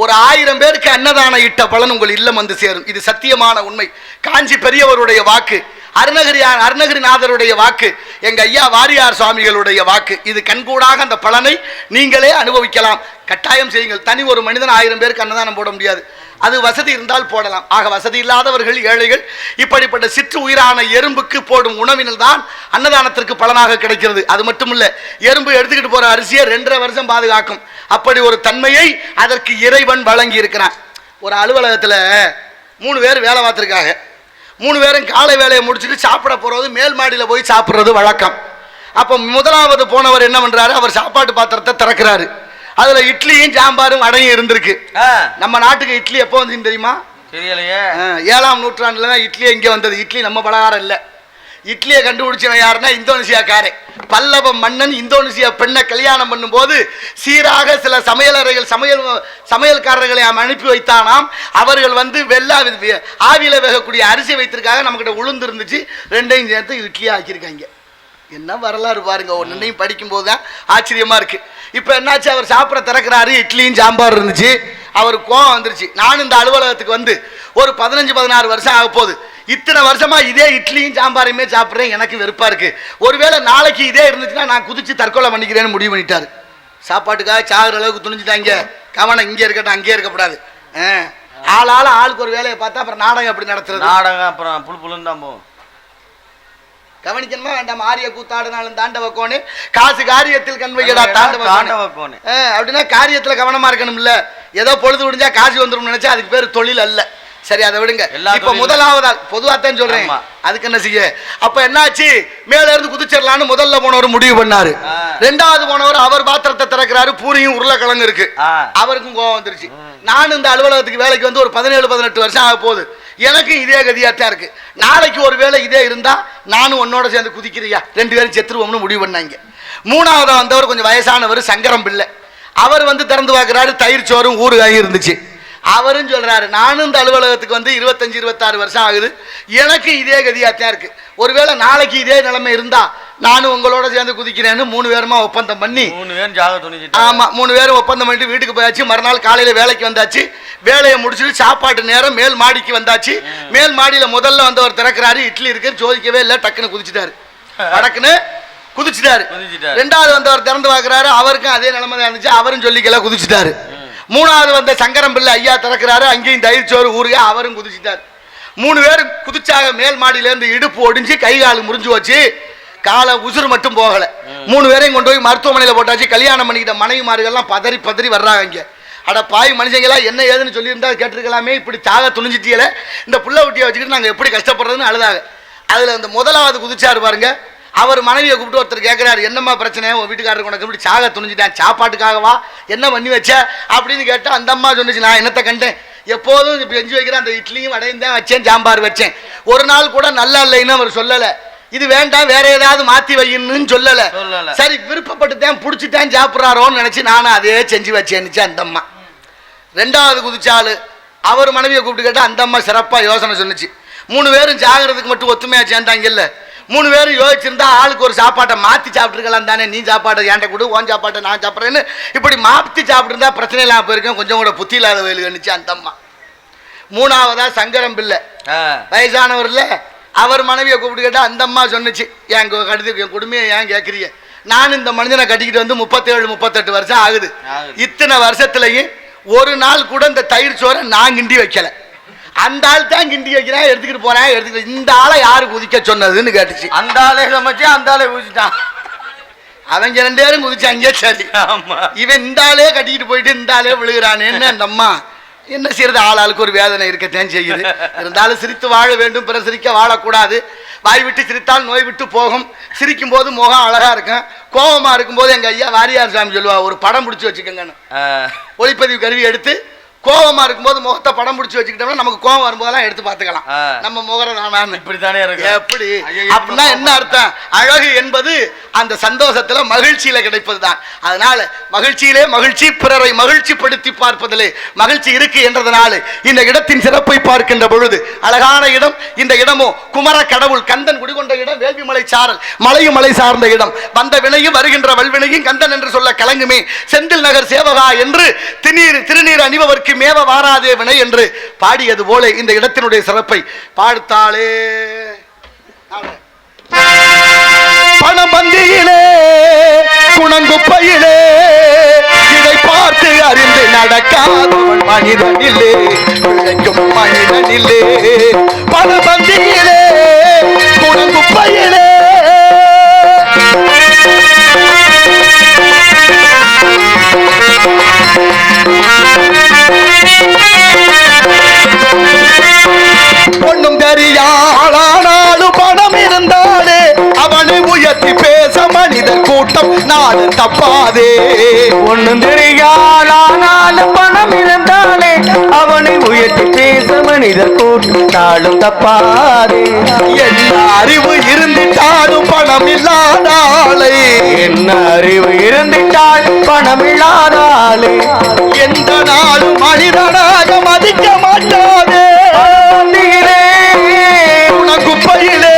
ஒரு 1000 பேருக்கு அன்னதானம் இட்ட பலன் உங்கள் இல்லம் வந்து சேரும். இது சத்தியமான உண்மை. காஞ்சி பெரியவருடைய வாக்கு, அருணகிரிநாதருடைய வாக்கு, எங்க ஐயா வாரியார் சுவாமிகளுடைய வாக்கு. இது கண்கூடாக அந்த பலனை நீங்களே அனுபவிக்கலாம். கட்டாயம் செய்யுங்கள். தனி ஒரு மனிதன் 1000 பேருக்கு அன்னதானம் போட முடியாது. அது வசதி இருந்தால் போடலாம். ஆக வசதி இல்லாதவர்கள், ஏழைகள், இப்படிப்பட்ட சிற்று உயிரான எறும்புக்கு போடும் உணவினால் தான் அன்னதானத்திற்கு பலனாக கிடைக்கிறது. அது மட்டும் இல்ல, எறும்பு எடுத்துக்கிட்டு போற அரிசியை 2.5 வருஷம் பாதுகாக்கும். அப்படி ஒரு தன்மையை அதற்கு இறைவன் வழங்கி இருக்கிறான். ஒரு அலுவலகத்தில் 3 பேர் வேலை பார்த்துருக்காங்க. 3 பேரும் காலை வேலையை முடிச்சுட்டு சாப்பிட போறது மேல் மாடியில் போய் சாப்பிட்றது வழக்கம். அப்போ முதலாவது போனவர் என்ன பண்றாரு, அவர் சாப்பாட்டு பாத்திரத்தை திறக்கிறாரு. அதுல இட்லியும் சாம்பாரும் வடையும் இருந்திருக்கு. நம்ம நாட்டுக்கு இட்லி எப்போ வந்து தெரியுமா? தெரியலையே. 7ஆம் நூற்றாண்டுல தான் இட்லியே இங்கே வந்தது. இட்லி நம்ம பலகாரம் இல்லை. இட்லியை கண்டுபிடிச்சவன் யாருன்னா இந்தோனேசியாக்காரன். பல்லவ மன்னன் இந்தோனேசியா பெண்ணை கல்யாணம் பண்ணும்போது சீராக சில சமையல்காரர்களை அனுப்பி வைத்தானாம். அவர்கள் வந்து ஆவியில வேகக்கூடிய அரிசி வைத்திருக்காங்க. நம்மகிட்ட உளுந்து இருந்துச்சு, 2ஐயும் சேர்த்து இட்லியா ஆக்கியிருக்காங்க. என்ன வரலாறு பாருங்க. ஒன்னையும் படிக்கும் போது தான் ஆச்சரியமா இருக்கு. இப்ப என்னாச்சு, அவர் சாப்பிட திறக்கிறாரு, இட்லியும் சாம்பார் இருந்துச்சு. அவருக்கு கோவம் வந்துருச்சு. நான் இந்த அலுவலகத்துக்கு வந்து ஒரு 15-16 வருஷம் ஆக போகுது. இத்தனை வருஷமா இதே இட்லியும் சாம்பாரையுமே சாப்பிட்றேன், எனக்கு வெறுப்பா இருக்கு. ஒருவேளை நாளைக்கு இதே இருந்துச்சுன்னா நான் குதிச்சு தற்கொலை பண்ணிக்கிறேன்னு முடிவு பண்ணிட்டாரு. சாப்பாட்டுக்காக சாகுற அளவுக்கு துணிஞ்சுட்டாங்க. கவனம் இங்கே இருக்கட்டும், அங்கேயே இருக்கக்கூடாது. ஆளுக்கு ஒரு வேலையை பார்த்தா அப்புறம் நாடகம் எப்படி நடத்துறது? நாடகம் அப்புறம் புழுன்னு தான் போகும். கவனிக்கணுமா வேண்டாம்? ஆரிய கூத்தாடுனாலும் தாண்டவ கோணு, காசு காரியத்தில் கண்வையடா தாண்டவ கோணு. அப்படின்னா காரியத்துல கவனமா இருக்கணும். இல்ல ஏதோ பொழுது விடிஞ்சா காசு வந்துடும் நினைச்சா அதுக்கு பேர் தொழில் அல்ல. சரி, அதை விடுங்க. இப்ப முதலாவதா பொதுவாத்தான் சொல்றேன், அதுக்கு என்ன செய்ய. அப்ப என்னாச்சு, மேல இருந்து குதிச்சிடலான்னு முதல்ல போனவர் முடிவு பண்ணாரு. 2வது போனவர் அவர் பாத்திரத்தை திறக்கிறாரு, பூரியும் உருளைக்கிழங்கு இருக்கு. அவருக்கும் கோவம் வந்துருச்சு. நானும் இந்த அலுவலகத்துக்கு வேலைக்கு வந்து ஒரு 17-18 வருஷம் ஆக போகுது. எனக்கு இதே கதியாத்தான் இருக்கு. நாளைக்கு ஒரு வேளை இதே இருந்தா நானும் உன்னோட சேர்ந்து குதிக்கிறியா, 2 பேரும் செத்துருவோம்னு முடிவு பண்ணாங்க. 3வதா வந்தவர் கொஞ்சம் வயசானவர், சங்கரம் பிள்ளை. அவர் வந்து திறந்து பார்க்கிறாரு, தயிர் சோறும் ஊறுகாயும் இருந்துச்சு. அவரும் சொல்றாரு, நானும் இந்த அலுவலகத்துக்கு வந்து 25-26 வருஷம் ஆகுது, எனக்கு இதே கதியாத்தான் இருக்கு. ஒருவேளை நாளைக்கு இதே நிலைமை இருந்தா நானும் உங்களோட சேர்ந்து குதிக்கிறேன்னு 3 பேருமா ஒப்பந்தம் பண்ணி 3 பேரும் ஜாக துணிச்சிட்டு. ஆமா, 3 பேரும் ஒப்பந்தம் பண்ணிட்டு வீட்டுக்கு போயாச்சு. மறுநாள் காலையில வேலைக்கு வந்தாச்சு. வேலையை முடிச்சுட்டு சாப்பாட்டு நேரம் மேல் மாடிக்கு வந்தாச்சு. மேல் மாடியில முதல்ல வந்தவர் திறக்கிறாரு, இட்லி இருக்குன்னு சோதிக்கவே இல்லை, டக்குன்னு குதிச்சுட்டாரு. டக்குன்னு குதிச்சுட்டாரு. 2வது வந்தவர் திறந்து பார்க்கிறாரு, அவருக்கும் அதே நிலைமை தான் இருந்துச்சு. அவரும் சொல்லிக்கல, குதிச்சுட்டாரு. 3வது வந்த சங்கரம் பிள்ளை ஐயா திறக்கிறாரு, அங்கேயும் தயிர் சோறு ஊறுக, அவரும் குதிச்சுட்டாரு. 3 பேரும் குதிச்சாக. மேல் மாடியில இருந்து இடுப்பு ஒடிஞ்சு கை கால் முறிஞ்சு வச்சு, காலை உசுறு மட்டும் போகல. 3 பேரையும் கொண்டு போய் மருத்துவமனையில போட்டாச்சு. கல்யாணம் பண்ணிக்கிட்ட மனைவிமார்கள்லாம் பதறி பதறி வர்றாங்க. இங்க அட பாய் மனுஷங்களா, என்ன ஏதுன்னு சொல்லியிருந்தா கேட்டிருக்கலாமே, இப்படி தாக துணிஞ்சிட்டியல, இந்த புள்ள குட்டியை வச்சுக்கிட்டு நாங்கள் எப்படி கஷ்டப்படுறதுன்னு அழுதாங்க. அதுல இந்த முதலாவது குதிச்சாரு பாருங்க. அவர் மனைவியை கூப்பிட்டு ஒருத்தர் கேட்கிறாரு, என்னம்மா பிரச்சனை, உன் வீட்டுக்காரருக்கு உனக்கு இப்படி சாக துணிஞ்சிட்டேன், சாப்பாட்டுக்காகவா, என்ன பண்ணி வச்ச அப்படின்னு கேட்டா அந்த அம்மா சொன்னிச்சு, நான் என்னத்தை கண்டேன், எப்போதும் செஞ்சு வைக்கிறேன், அந்த இட்லியும் வடையும் தான் வச்சேன், சாம்பார் வச்சேன், ஒரு நாள் கூட நல்லா இல்லைன்னு அவர் சொல்லலை. இது வேண்டாம், வேற ஏதாவது மாத்தி வையின்னு சொல்லல. சரி, விருப்பப்பட்டுதான் புடிச்சுதான் சாப்பிட்றாரோன்னு நினைச்சு நானும் அதே செஞ்சு வச்சேன்னுச்சு அந்த அம்மா. 2வது குதிச்சாலு அவர் மனைவியை கூப்பிட்டு கேட்டா அந்த அம்மா சிறப்பா யோசனை சொன்னிச்சு. 3 பேரும் ஜாகிறதுக்கு மட்டும் ஒத்துமையா சேர்ந்தாங்க. இல்ல 3 பேரும் யோசிச்சிருந்தா ஆளுக்கு ஒரு சாப்பாட்டை மாத்தி சாப்பிட்டுருக்கலாம் தானே. நீ சாப்பாட்டை ஏன்ட்ட கொடு, ஓன் சாப்பாட்டை நான் சாப்பிட்றேன்னு இப்படி மாத்தி சாப்பிட்டுருந்தா பிரச்சனை இல்லாம போயிருக்கேன். கொஞ்சம் கூட புத்தி இல்லாத வயலுன்னுச்சு அந்த அம்மா. 3வதா சங்கரம் பிள்ளை வயசானவர் இல்ல, அவர் மனைவியை கூப்பிட்டு கேட்டா அந்த அம்மா சொன்னிச்சு, என் கடுத்து என் கொடுமையை ஏன் கேட்குறீங்க, நான் இந்த மனிதனை கட்டிக்கிட்டு வந்து 37-38 வருஷம் ஆகுது. இத்தனை வருஷத்துலயும் ஒரு நாள் கூட இந்த தயிர் சோறை நான் கிண்டி வைக்கல. அந்த ஆள் தான் கிண்டி வைக்கிறேன், எடுத்துக்கிட்டு போறேன், எடுத்துக்கிட்டு. இந்த ஆளை யாரு குதிக்க சொன்னதுன்னு கேட்டுச்சு. அந்த ஆளே சமைச்சு அந்த ஆளே குதிச்சுட்டான். அவங்க 2 பேரும் குதிச்சாங்க. சரி, இவன் இந்த ஆளே கட்டிக்கிட்டு போயிட்டு இந்த ஆளே விழுகிறானேன்னு அந்த அம்மா என்ன செய்யறது, ஆளாளுக்கு ஒரு வேதனை இருக்கத்தான் செய்யுது. இருந்தாலும் சிரித்து வாழ வேண்டும், பிற சிரிக்க வாழக்கூடாது. வாய் விட்டு சிரித்தால் நோய் விட்டு போகும். சிரிக்கும் போது முகம் அழகா இருக்கும். கோபமா இருக்கும்போது எங்க ஐயா வாரியார் சாமி சொல்லுவா, ஒரு படம் பிடிச்சி வச்சுக்கோங்கன்னு. ஒளிப்பதிவு கருவி எடுத்து கோபமா இருக்கும்போது முகத்தை படம் பிடிச்சி வச்சுக்கிட்டோம்னா நமக்கு கோபம் வரும்போதெல்லாம் எடுத்து பார்த்துக்கலாம். நம்ம முகரம் இப்படித்தானே இருக்கு. எப்படி அப்படின்னா என்ன அர்த்தம், அழகு என்பது அந்த சந்தோஷத்துல மகிழ்ச்சியில கிடைப்பது தான். அதனால மகிழ்ச்சியிலே மகிழ்ச்சி, பிறரை மகிழ்ச்சிப்படுத்தி பார்ப்பதிலே மகிழ்ச்சி இருக்கு என்றதனால இந்த இடத்தின் சிறப்பை பார்க்கின்ற பொழுது அழகான இடம். இந்த இடமோ குமர கடவுள் கந்தன் குடிகொண்ட இடம், வேள்விமலை சாரல், மலையும் மலை சார்ந்த இடம். வந்த வினையும் வருகின்ற வல்வினையும் கந்தன் என்று சொல்ல கலங்குமே. செந்தில் நகர் சேவகா என்று திருநீர் அணிபவர்க்கு மேவ வாராதே வினை என்று பாடியது போல இந்த இடத்தினுடைய சிறப்பை பார்த்தாலே. பணபந்தியிலே குணங்குப்பையிலே இதை பார்த்து அறிந்து நடக்காதவன் மனிதனிலே பிழைக்கும் மனிதனிலே பணபந்தியிலே குணங்குப்பையிலே ஒண்ணும் தெரியாளானாலும் பணம் இருந்தாலே அவனை உயர்த்தி பேச மனிதர் கூட்டம் நாடு தப்பாதே. ஒண்ணும் தெரியாளானாலும் பணம் இருந்தாலே அவனை உயர்த்தி பேச மனிதர் கூட்டம் நாளும் தப்பாதே. என்ன அறிவு இருந்துட்டாலும் பணம் இல்லாதாளே, என்ன அறிவு இருந்துட்டால் பணம் இல்லாதாலே எந்த நாளும் மனிதனாக மதிக்க மாட்டாதே. குப்பையிலே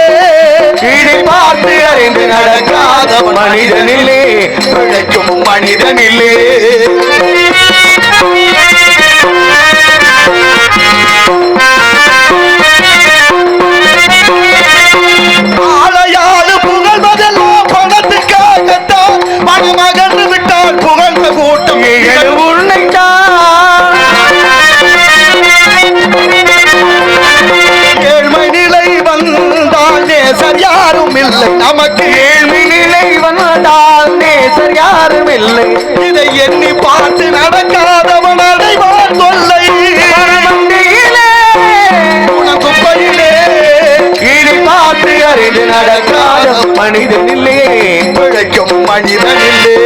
இதை பார்த்து அறிந்து நடக்காத மனிதனிலே பிழைக்கும் மனிதனிலே ஆளையாளு புகழ்வதெல்லாம் பணத்துக்காகத்தான். பணம் அகன்று விட்டால் புகழ்ந்த கூட்டம் உன்னைத்தான். ஏழ்மை நிலை வந்தால் நேசர் யாரும் இல்லை நமக்கு. ஏழ்மை நிலை வந்தால் நேசர் யாரும் இல்லை. இதை எண்ணி பார்த்து நடக்காதவன் அடைவான் தொல்லை. குப்பையிலே இதை பார்த்து அறிந்து நடக்காத மனிதனிலே பிழைக்கும் மனிதனிலே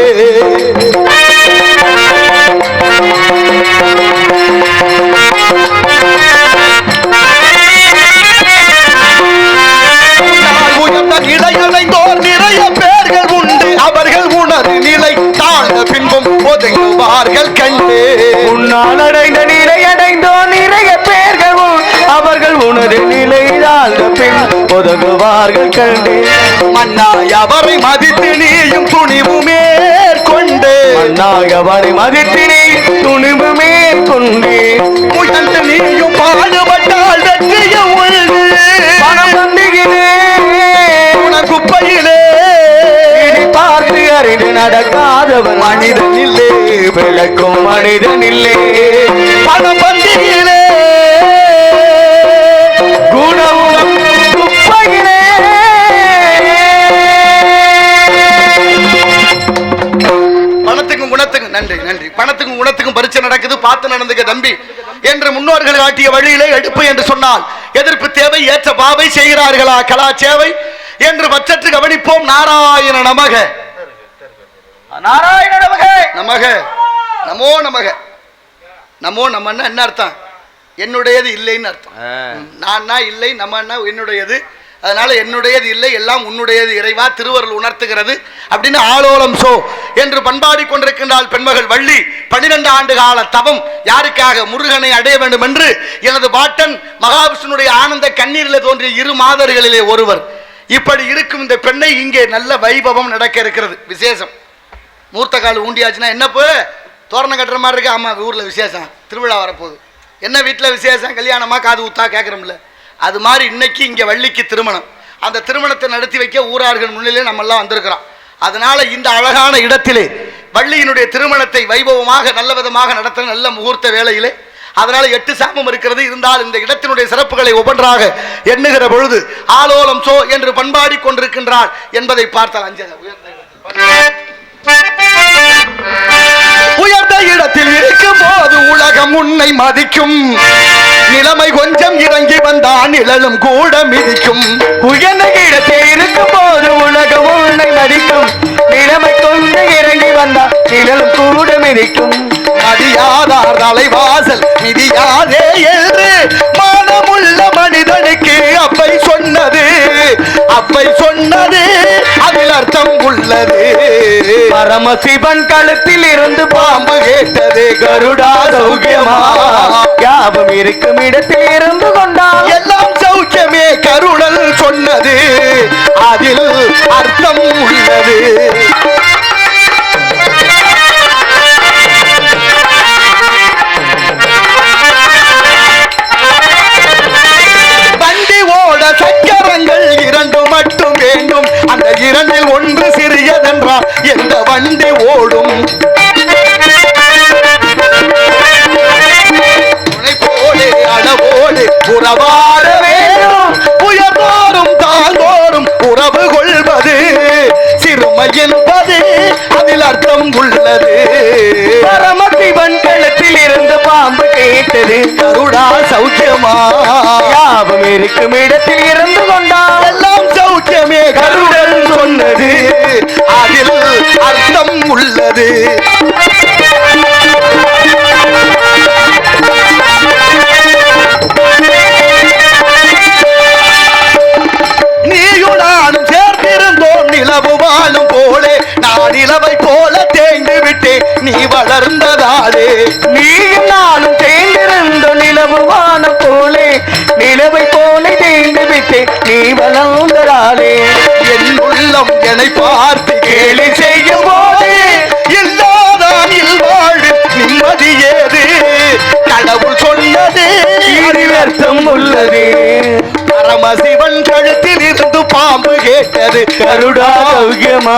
உயர்ந்த நிலையடைந்தோர் நிறைய பேர்கள் உண்டு. அவர்கள் உணர்வு நிலை தாழ்ந்த பின்பும் ஒதுங்குவார்கள் கண்டு. உன்னால் அடைந்த நிலை அடைந்தோர் நிறைய பேர்கள் அவர்கள் உணர்வு நிலை தாழ்ந்த பின் ஒதுங்குவார்கள் கண்டு. மன்னாய் அவரை மதித்து நீயும் துணிவு மேற்கொண்டு. மன்னாய் அவரை மதித்து நீ துணிவு மேற்கொண்டு. முயன்று நீயும் பாடுபட்டால் வெற்றிய உண்டு. பணம் வந்திகளே குப்பையிலே இதை பார்த்து அறிந்து நடக்காதவன் மனிதனில்லே விளக்கும் மனிதனில்லே. பணம் பந்தியிலே குணமும் குப்பையிலே. பணத்துக்கும் குணத்துக்கும் நன்றி நன்றி. பணத்துக்கும் குணத்துக்கும் பரிச்சை நடக்குது, பார்த்து நடந்துக்க தம்பி என்று முன்னோர்கள் காட்டிய வழியிலே எடுப்பு என்று சொன்னால் எதிர்ப்பு தேவை, ஏற்ற பாவை செய்கிறார்களா கலா சேவை என்று பட்சத்து கவனிப்போம். நாராயண நமக நாராயண நமக நமக நமோ நமக. நமோ நம்மன்னா என்ன அர்த்தம்? என்னுடையது இல்லைன்னு அர்த்தம். நான் இல்லை, நம்மன்னா என்னுடையது. அதனால என்னுடையது இல்லை, எல்லாம் உன்னுடையது இறைவா திருவருள் உணர்த்துகிறது அப்படின்னு ஆலோலம் சோ என்று பண்பாடி கொண்டிருக்கின்றாள் பெண்மகள் வள்ளி. 12 ஆண்டு கால தவம் யாருக்காக? முருகனை அடைய வேண்டும் என்று. எனது பாட்டன் மகாவிஷ்ணுடைய ஆனந்த கண்ணீரில் தோன்றிய 2 மாதர்களிலே ஒருவர். இப்படி இருக்கும் இந்த பெண்ணை இங்கே நல்ல வைபவம் நடக்க இருக்கிறது. விசேஷம். மூர்த்த கால் ஊண்டியாச்சுன்னா என்னப்போ தோரணம் கட்டுற மாதிரி இருக்கு. ஆமா, ஊர்ல விசேஷம், திருவிழா வரப்போகுது. என்ன வீட்டில் விசேஷம்? கல்யாணமா, காது ஊத்தா கேட்குறோம்ல. அது மாதிரி இன்னைக்கு இங்கே வள்ளிக்கு திருமணம். அந்த திருமணத்தை நடத்தி வைக்க ஊரார்கள் முன்னிலே நம்மெல்லாம் வந்திருக்கிறோம். அதனால இந்த அழகான இடத்திலே வள்ளியினுடைய திருமணத்தை வைபவமாக நல்ல விதமாக நடத்த நல்ல முகூர்த்த வேளையிலே. அதனால 8 சாமம் இருக்கிறது. இருந்தால் இந்த இடத்தினுடைய சிறப்புகளை ஒவ்வொன்றாக எண்ணுகிற பொழுது ஆலோலம் சோ என்று பண்பாடி கொண்டிருக்கின்றாள் என்பதை பார்த்தால் உயர்ந்த இடத்தில் இருக்கும் போது உலகம் உன்னை மதிக்கும். நிலைமை கொஞ்சம் இறங்கி வந்தான் நிழலும் கூட மிதிக்கும். உயர்ந்த இடத்தில் இருக்கும் போது உலகம் உன்னை மதிக்கும். நிலைமை கொஞ்சம் இறங்கி வந்தால் நிழலும் கூட மிதிக்கும். மதியாதார் தலைவாசல் மிதியாதே என்று மானமுள்ள மனிதனுக்கு அப்பை சொன்னது. அப்பை சொன்னது அதில் அர்த்தம் உள்ளது. பரமசிவன் கழுத்தில் இருந்து பாம்பு கேட்டது கருடா சௌக்கியமா யாபம் இருக்கும் இடத்தில் இருந்து கொண்டால் எல்லாம் சௌக்கியமே கருணல் சொன்னது. அதில் அர்த்தம் உள்ளது. வண்டி ஓட சக்கரங்கள் 2 மட்டும் வேண்டும். அந்த 2இல் ஒன்று சிறியதென்றால் எந்த வண்டி ஓடும்? போலே யாவும் இருக்கும் இடத்தில் இருந்து கொண்டால் எல்லாம் சௌக்கியமே கருடன் சொன்னது அதில் அர்த்தம் உள்ளது. நீயும் நானும் சேர்ந்திருந்தோம் நிலவு வாழும் போலே, நான் நிலவை போல தேய்ந்து விட்டேன் நீ வளர்ந்ததாலே. நீயும் நானும் தேர்ந்திருந்த நிலவு வானம் போலே, நிலவை போல தேய்ந்து விட்டேன் நீ வளர்ந்ததாலே. என் உள்ளம் என்னை பார்த்து கேலி செய்யும் போது இல்லாதானில் வாழ நிம்மதி ஏது, கடவுள் சொன்னது அர்த்தம் உள்ளது. பரமசிவன் கழுத்தில் இருந்து பாம்பு கேட்டது கருடா சௌக்கியமா,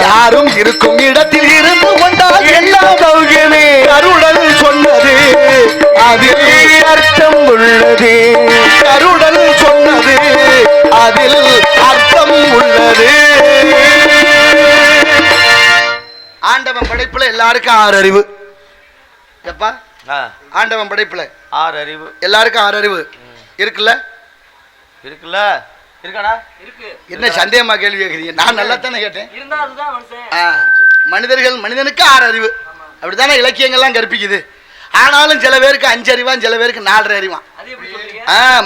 யாரும் இருக்கும் இடத்தில் இருந்து கொண்டால் எல்லாம் சௌக்கியமே. கருடல் சொன்னது அதில் அர்த்தம் உள்ளது. கருடல் சொன்னது அதில் அர்த்தம் உள்ளது. ஆண்டவன் படைப்புல எல்லாருக்கும் 6 அறிவு. எப்பா ஆண்டவன் படைப்புல 6 அறிவு எல்லாருக்கும் 6 அறிவு இருக்குல்ல? இருக்குல்ல? இருக்காடா? இருக்கு. என்ன சந்தேகமா கேள்வி கேட்குறீங்க? நான் நல்லா தானே கேட்டேன். இருந்தா அதுதான் மனுஷன். மனிதனுக்கு 6 அறிவு அப்படித்தானே இலக்கியங்கள்லாம் கற்பிக்குது. ஆனாலும் சில பேருக்கு 5 அறிவான், சில பேருக்கு 4 அறிவான்.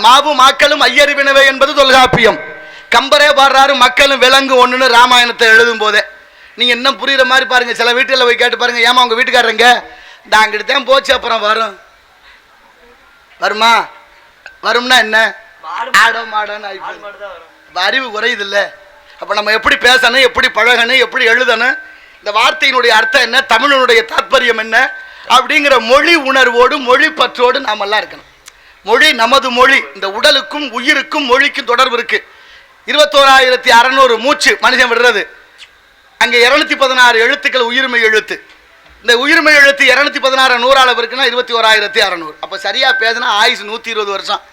மாவும் மாக்களும் ஐயறிவினவை என்பது தொல்காப்பியம். கம்பரே பாடுறாரு மக்களும் விலங்கு ஒண்ணுன்னு ராமாயணத்தை எழுதும் போதே. நீங்க இன்னும் புரியுற மாதிரி பாருங்க. சில வீட்டுல போய் கேட்டு பாருங்க, ஏமா உங்க வீட்டுக்காரங்க நாங்கிட்டு தான் போச்சு அப்புறம் வரும். வருமா? வரும்னா என்ன? ஆடோ மாடோன்னு அறிவு குறையுது இல்ல. அப்ப நம்ம எப்படி பேசணும், எப்படி பழகணும், எப்படி எழுதணும், இந்த வார்த்தையினுடைய அர்த்தம் என்ன, தமிழனுடைய தாற்பயம் என்ன அப்படிங்கிற மொழி உணர்வோடு மொழி பற்றோடு நாம எல்லாம் இருக்கணும். மொழி நமது மொழி. இந்த உடலுக்கும் உயிருக்கும் மொழிக்கும் தொடர்பு இருக்கு. 21,600 மூச்சு மனுஷன் விடுறது. அங்கே 216 எழுத்துக்கள் உயிர்மை எழுத்து. இந்த உயிர்மை எழுத்து 216 100ஆல இருக்குன்னா 21,600. அப்ப சரியா பேசினா ஆயுசு 120 வருஷம்.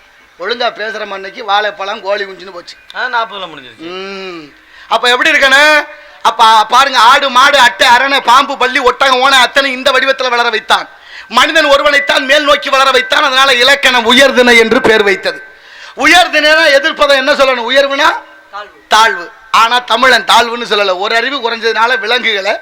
ஒழுங்கா பேசுற மண்ணைக்கு வாழைப்பழம் கோழி குஞ்சுன்னு போச்சு. 40ல முடிஞ்சிருச்சு. அப்ப எப்படி இருக்கணும்? அப்ப பாருங்க, ஆடு மாடு அட்டை அரணை பாம்பு பள்ளி ஒட்டகம் ஓன அத்தனை இந்த வடிவத்தில் வளர வைத்தான். மனிதன் ஒருவனைத்தான் மேல் நோக்கி வளர வைத்தான். அதனால இலக்கணம் உயர்திணை என்று பெயர் வைத்தது. உயர்தினா எதிர்ப்பதை என்ன சொல்லணும்? உயர்வுனா தாழ்வு. ஆனா தமிழன் தாழ்வுன்னு சொல்லல. ஒரு அறிவு குறைஞ்சதுனால விலங்குகளை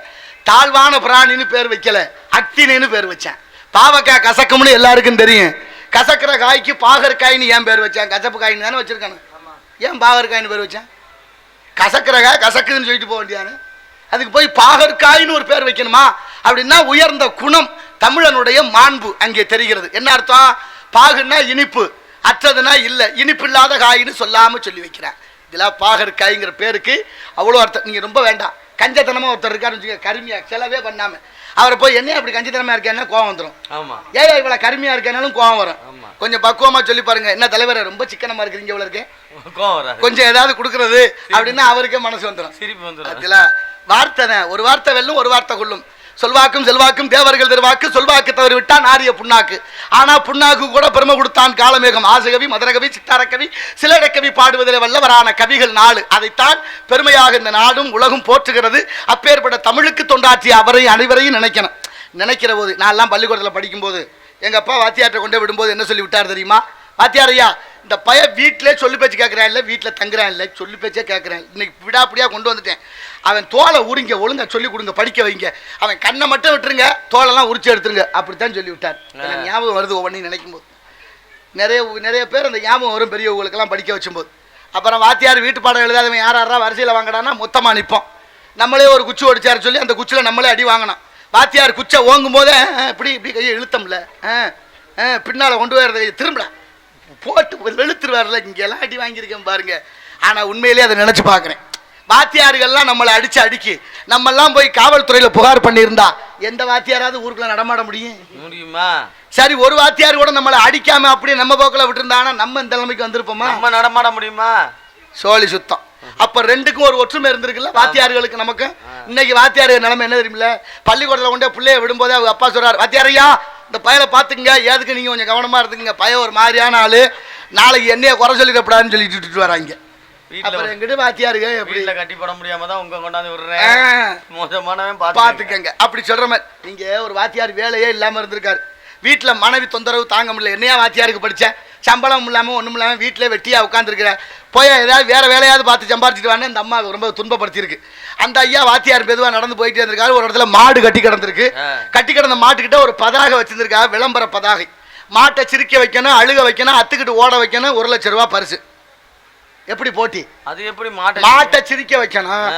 தாழ்வான பிராணின்னு பேர் வைக்கல, அக்தினு பேர் வச்சேன். பாவக்காய் கசக்கும்னு எல்லாருக்கும் தெரியும். கசக்கிற காய்க்கு பாகற்காய்னு ஏன் பேர் வச்சேன்? கசப்பு காயின்னு தானே வச்சிருக்கானு. ஏன் பாகற்காய்னு பேர் வச்சேன்? கசக்கிற காய் கசக்குதுன்னு சொல்லிட்டு போக வேண்டியானு. அதுக்கு போய் பாகற்காய்னு ஒரு பேர் வைக்கணுமா? அப்படின்னா உயர்ந்த குணம், தமிழனுடைய மாண்பு அங்கே தெரிகிறது. என்ன அர்த்தம்? பாகுன்னா இனிப்பு, அற்றதுன்னா இல்லை, இனிப்பு இல்லாத காயின்னு சொல்லாம சொல்லி வைக்கிறேன். இதெல்லாம் பாகற்காய்ங்கிற பேருக்கு அவ்வளோ அர்த்தம். நீங்க ரொம்ப வேண்டாம். கஞ்சத்தனமா ஒருத்தர் இருக்காருன்னு வச்சுக்க, கருமையா செலவே பண்ணாம அவரை போய் என்ன அப்படி கஞ்சத்தனமா இருக்கேன்னா கோவம் வந்துடும். ஏன் இவ்வளவு கருமையா இருக்கேனாலும் கோவம் வரும். கொஞ்சம் பக்குவமா சொல்லி பாருங்க, என்ன தலைவரை ரொம்ப சிக்கனமா இருக்கிறீங்க இவ்வளவு இருக்கேன், கொஞ்சம் ஏதாவது கொடுக்கறது அப்படின்னா அவருக்கே மனசு வந்துடும். வார்த்தை ஒரு வார்த்தை வெல்லும், ஒரு வார்த்தை கொள்ளும். சொல்வாக்கும் செல்வாக்கும் தேவர்கள் திருவாக்கு, சொல்வாக்கு தவறு விட்டான் ஆரிய புண்ணாக்கு. ஆனா புண்ணாக்கு கூட பெருமை கொடுத்தான் காலமேகம். ஆசகவி, மதுரகவி, சித்தாரக்கவி, சிலடக்கவி பாடுவதில் வல்லவரான கவிகள் 4. அதைத்தான் பெருமையாக இந்த நாடும் உலகம் போற்றுகிறது. அப்பேற்பட்ட தமிழுக்கு தொண்டாற்றிய அவரை அனைவரையும் நினைக்கணும். நினைக்கிற போது நான் எல்லாம் பள்ளிக்கூடத்தில் படிக்கும்போது எங்க அப்பா வாத்தியார்ட்ட கொண்டு விடும்போது என்ன சொல்லி விட்டார் தெரியுமா? வாத்தியார் ஐயா, இந்த பைய வீட்டிலே சொல்லி பேச்சு கேட்குறான் இல்லை, வீட்டில் தங்குறான் இல்லை, சொல்லி பேச்சே கேட்குறேன். இன்னைக்கு விடாப்படியா கொண்டு வந்துட்டேன். அவன் தோலை உரிங்க, ஒழுங்கா சொல்லி கொடுங்க, படிக்க வைங்க. அவன் கண்ணை மட்டும் விட்டுருங்க, தோலெல்லாம் உரிச்சு எடுத்துருங்க. அப்படித்தான் சொல்லி விட்டார். ஞாபகம் வருது ஒவ்வொன்றையும் நினைக்கும் போது. நிறைய பேர் அந்த ஞாபகம் வரும் பெரியவங்களுக்கெல்லாம் படிக்க வச்சும்போது. அப்புறம் வாத்தியார் வீட்டு பாடம் எழுதாதவன் யாரா வரிசையில் வாங்கடான்னா மொத்தமாக நிற்போம். நம்மளே ஒரு குச்சி ஒடிச்சாரு சொல்லி அந்த குச்சியில் நம்மளே அடி வாங்கினோம். வாத்தியார் குச்சை ஓங்கும் போதே இப்படி இப்படி கையை இழுத்தம்ல, பின்னால் கொண்டு போய் கையை திரும்பல போட்டு வெளுத்துருவார்ல. இங்கெல்லாம் அடி வாங்கியிருக்கேன் பாருங்க. ஆனால் உண்மையிலேயே அதை நினச்சி பார்க்குறேன். வாத்தியார்கள்லாம் நம்மளை அடிச்சு நம்மெல்லாம் போய் காவல்துறையில் புகார் பண்ணியிருந்தா எந்த வாத்தியாராவது ஊருக்குள்ள நடமாட முடியுமா? சரி, ஒரு வாத்தியார் கூட நம்மளை அடிக்காம அப்படியே நம்ம போக்கில் விட்டுருந்தாங்கன்னா நம்ம இந்த நிலைமைக்கு வந்திருப்போமா? நம்ம நடமாட முடியுமா? சோழி சுத்தம். அப்ப ரெண்டுக்கும் ஒரு ஒற்றுமை இருந்திருக்குல்ல வாத்தியார்களுக்கு நமக்கு. இன்னைக்கு வாத்தியார் நிலைமை என்ன தெரியுமில்ல? பள்ளிக்கூடத்தில் கொண்டே பிள்ளைய விடும்போதே அவங்க அப்பா சொல்றாரு, வாத்தியாரையா இந்த பயலை பார்த்துங்க, ஏதுக்கு நீங்க கொஞ்சம் கவனமா இருந்துங்க, பய ஒரு மாதிரியான ஆளு, நாளைக்கு என்னைய குறை சொல்லிடப்படாதுன்னு சொல்லிட்டு விட்டுட்டு வராங்க. அப்புறம் எங்கிட்ட வாத்தியாருங்க எப்படி கட்டி போட முடியாம தான் உங்க கொண்டாந்து விடுறேன் பாத்துக்கங்க அப்படி சொல்ற மாதிரி. நீங்க ஒரு வாத்தியார் வேலையே இல்லாம இருந்திருக்காரு. வீட்டில் மனைவி தொந்தரவு தாங்க முடியல. என்னையா வாத்தியாருக்கு படித்தேன், சம்பளம் இல்லாமல் ஒன்றும் இல்லாமல் வீட்டிலே வெட்டியாக உட்காந்துருக்கிறேன், போய் ஏதாவது வேறு வேலையாவது பார்த்து சம்பாரிச்சிட்டு வான்னு இந்த அம்மா ரொம்ப துன்பப்படுத்தியிருக்கு. அந்த ஐயா வாத்தியார் மெதுவாக நடந்து போயிட்டே இருந்திருக்காரு. ஒரு இடத்துல மாடு கட்டி கிடந்திருக்கு. கட்டி கிடந்த மாட்டுக்கிட்ட ஒரு பதாகை வச்சிருந்திருக்கா, விளம்பர பதாகை. மாட்டை சிரிக்க வைக்கணும், அழுக வைக்கணும், அத்துக்கிட்டு ஓட வைக்கணும், 1 லட்சம் ரூபா பரிசு. எப்படி போட்டி? அது எப்படி மாட்டை சிரிக்க வைக்கணும்,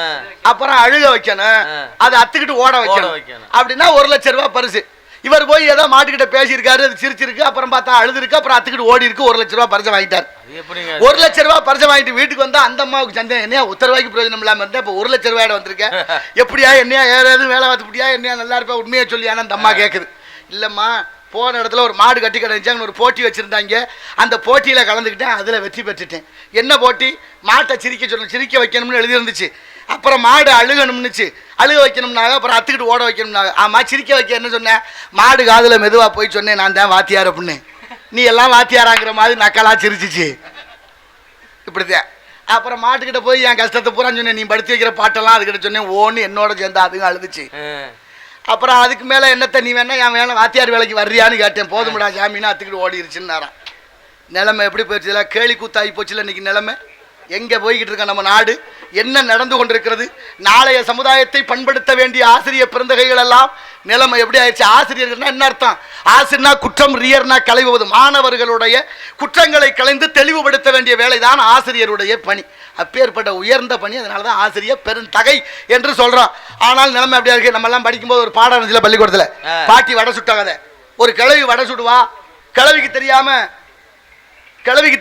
அப்புறம் அழுக வைக்கணும், அதை அத்துக்கிட்டு ஓட வைக்கணும். அப்படின்னா 1 லட்சம் ரூபா பரிசு. இவர் போய் ஏதோ மாட்டுக்கிட்ட பேசியிருக்காரு, அது சிரிச்சிருக்கு, அப்புறம் பார்த்தா அழுதுருக்கு, அப்புறம் அத்துக்கிட்டு ஓடி இருக்கு, 1 லட்சம் ரூபா பரிசு வாங்கிட்டார். 1 லட்சம் ரூபா பரிசு வாங்கிட்டு வீட்டுக்கு வந்தா அந்த அம்மாவுக்கு சந்தேகம், என்னையா உத்தரவாய்க்கு பிரயோஜனம் இல்லாம இருந்தா இப்போ 1 லட்சம் ரூபாயோட வந்திருக்கேன், எப்படியா என்னையா ஏதாவது வேலை பார்த்து முடியா, என்னையா நல்லா இருப்பா, உண்மையை சொல்லியான்னு அந்த அம்மா கேட்குது. இல்லம்மா, போன இடத்துல ஒரு மாடு கட்டி கிடந்துச்சாங்கன்னு ஒரு போட்டி வச்சுருந்தாங்க, அந்த போட்டியில் கலந்துக்கிட்டேன், அதில் வெற்றி பெற்றுட்டேன். என்ன போட்டி? மாட்டை சிரிக்க சொல்லணும், சிரிக்க வைக்கணும்னு எழுதியிருந்துச்சு. அப்புறம் மாடு அழுகணும்னுச்சு, அழுக வைக்கணும்னாங்க, அப்புறம் அத்துக்கிட்டு ஓட வைக்கணும்னாங்க. ஆமாம், சிரிக்க வைக்க என்ன சொன்னேன்? மாடு காதில் மெதுவாக போய் சொன்னேன், நான் தான் வாத்தியார் அப்படின்னு. நீ எல்லாம் வாத்தியாராங்கிற மாதிரி நக்கலாக சிரிச்சிச்சு. இப்படிதான். அப்புறம் மாட்டுக்கிட்ட போய் என் கஷ்டத்தை பூரா சொன்னேன், நீ படித்து வைக்கிற பாட்டெல்லாம் அதுக்கிட்ட சொன்னேன், ஓன்னு என்னோட சேர்ந்து அதுங்க அழுதுச்சு. அப்புறம் அதுக்கு மேலே என்னத்தை நீ வேணா என் வேலை வாத்தியார் வேலைக்கு வர்றியான்னு கேட்டேன். போதும்டா ஜாமீனா அத்துக்கிட்டு ஓடிடுச்சுன்னாரான். நிலைமை எப்படி போயிடுச்சுல, கேலி கூத்தாகி போச்சுல இன்னைக்கு நிலைமை. எங்கே போய்கிட்டு இருக்க நம்ம நாடு, என்ன நடந்து கொண்டிருக்கிறது? நாளைய சமுதாயத்தை பண்படுத்த வேண்டிய ஆசிரியர் பிறந்தகைகள் எல்லாம் நிலைமை எப்படி ஆயிடுச்சு? ஆசிரியர்கள்னா என்ன அர்த்தம்? ஆசிரியர்னா குற்றம், ரியர்னா களைவது. மாணவர்களுடைய குற்றங்களை களைந்து தெளிவுபடுத்த வேண்டிய வேலைதான் ஆசிரியருடைய பணி. அப்பேற்பட்ட உயர்ந்த பணி. அதனால தான் ஆசிரியர் பெருந்தகை என்று சொல்றோம். ஆனால் நிலைமை அப்படியா இருக்கு. நம்ம எல்லாம் படிக்கும்போது ஒரு பாடம் இருந்துச்சுல பள்ளிக்கூடத்தில், பாட்டி வடை சுட்டாங்க. ஒரு கிழவி வடை சுடுவா, கிழவிக்கு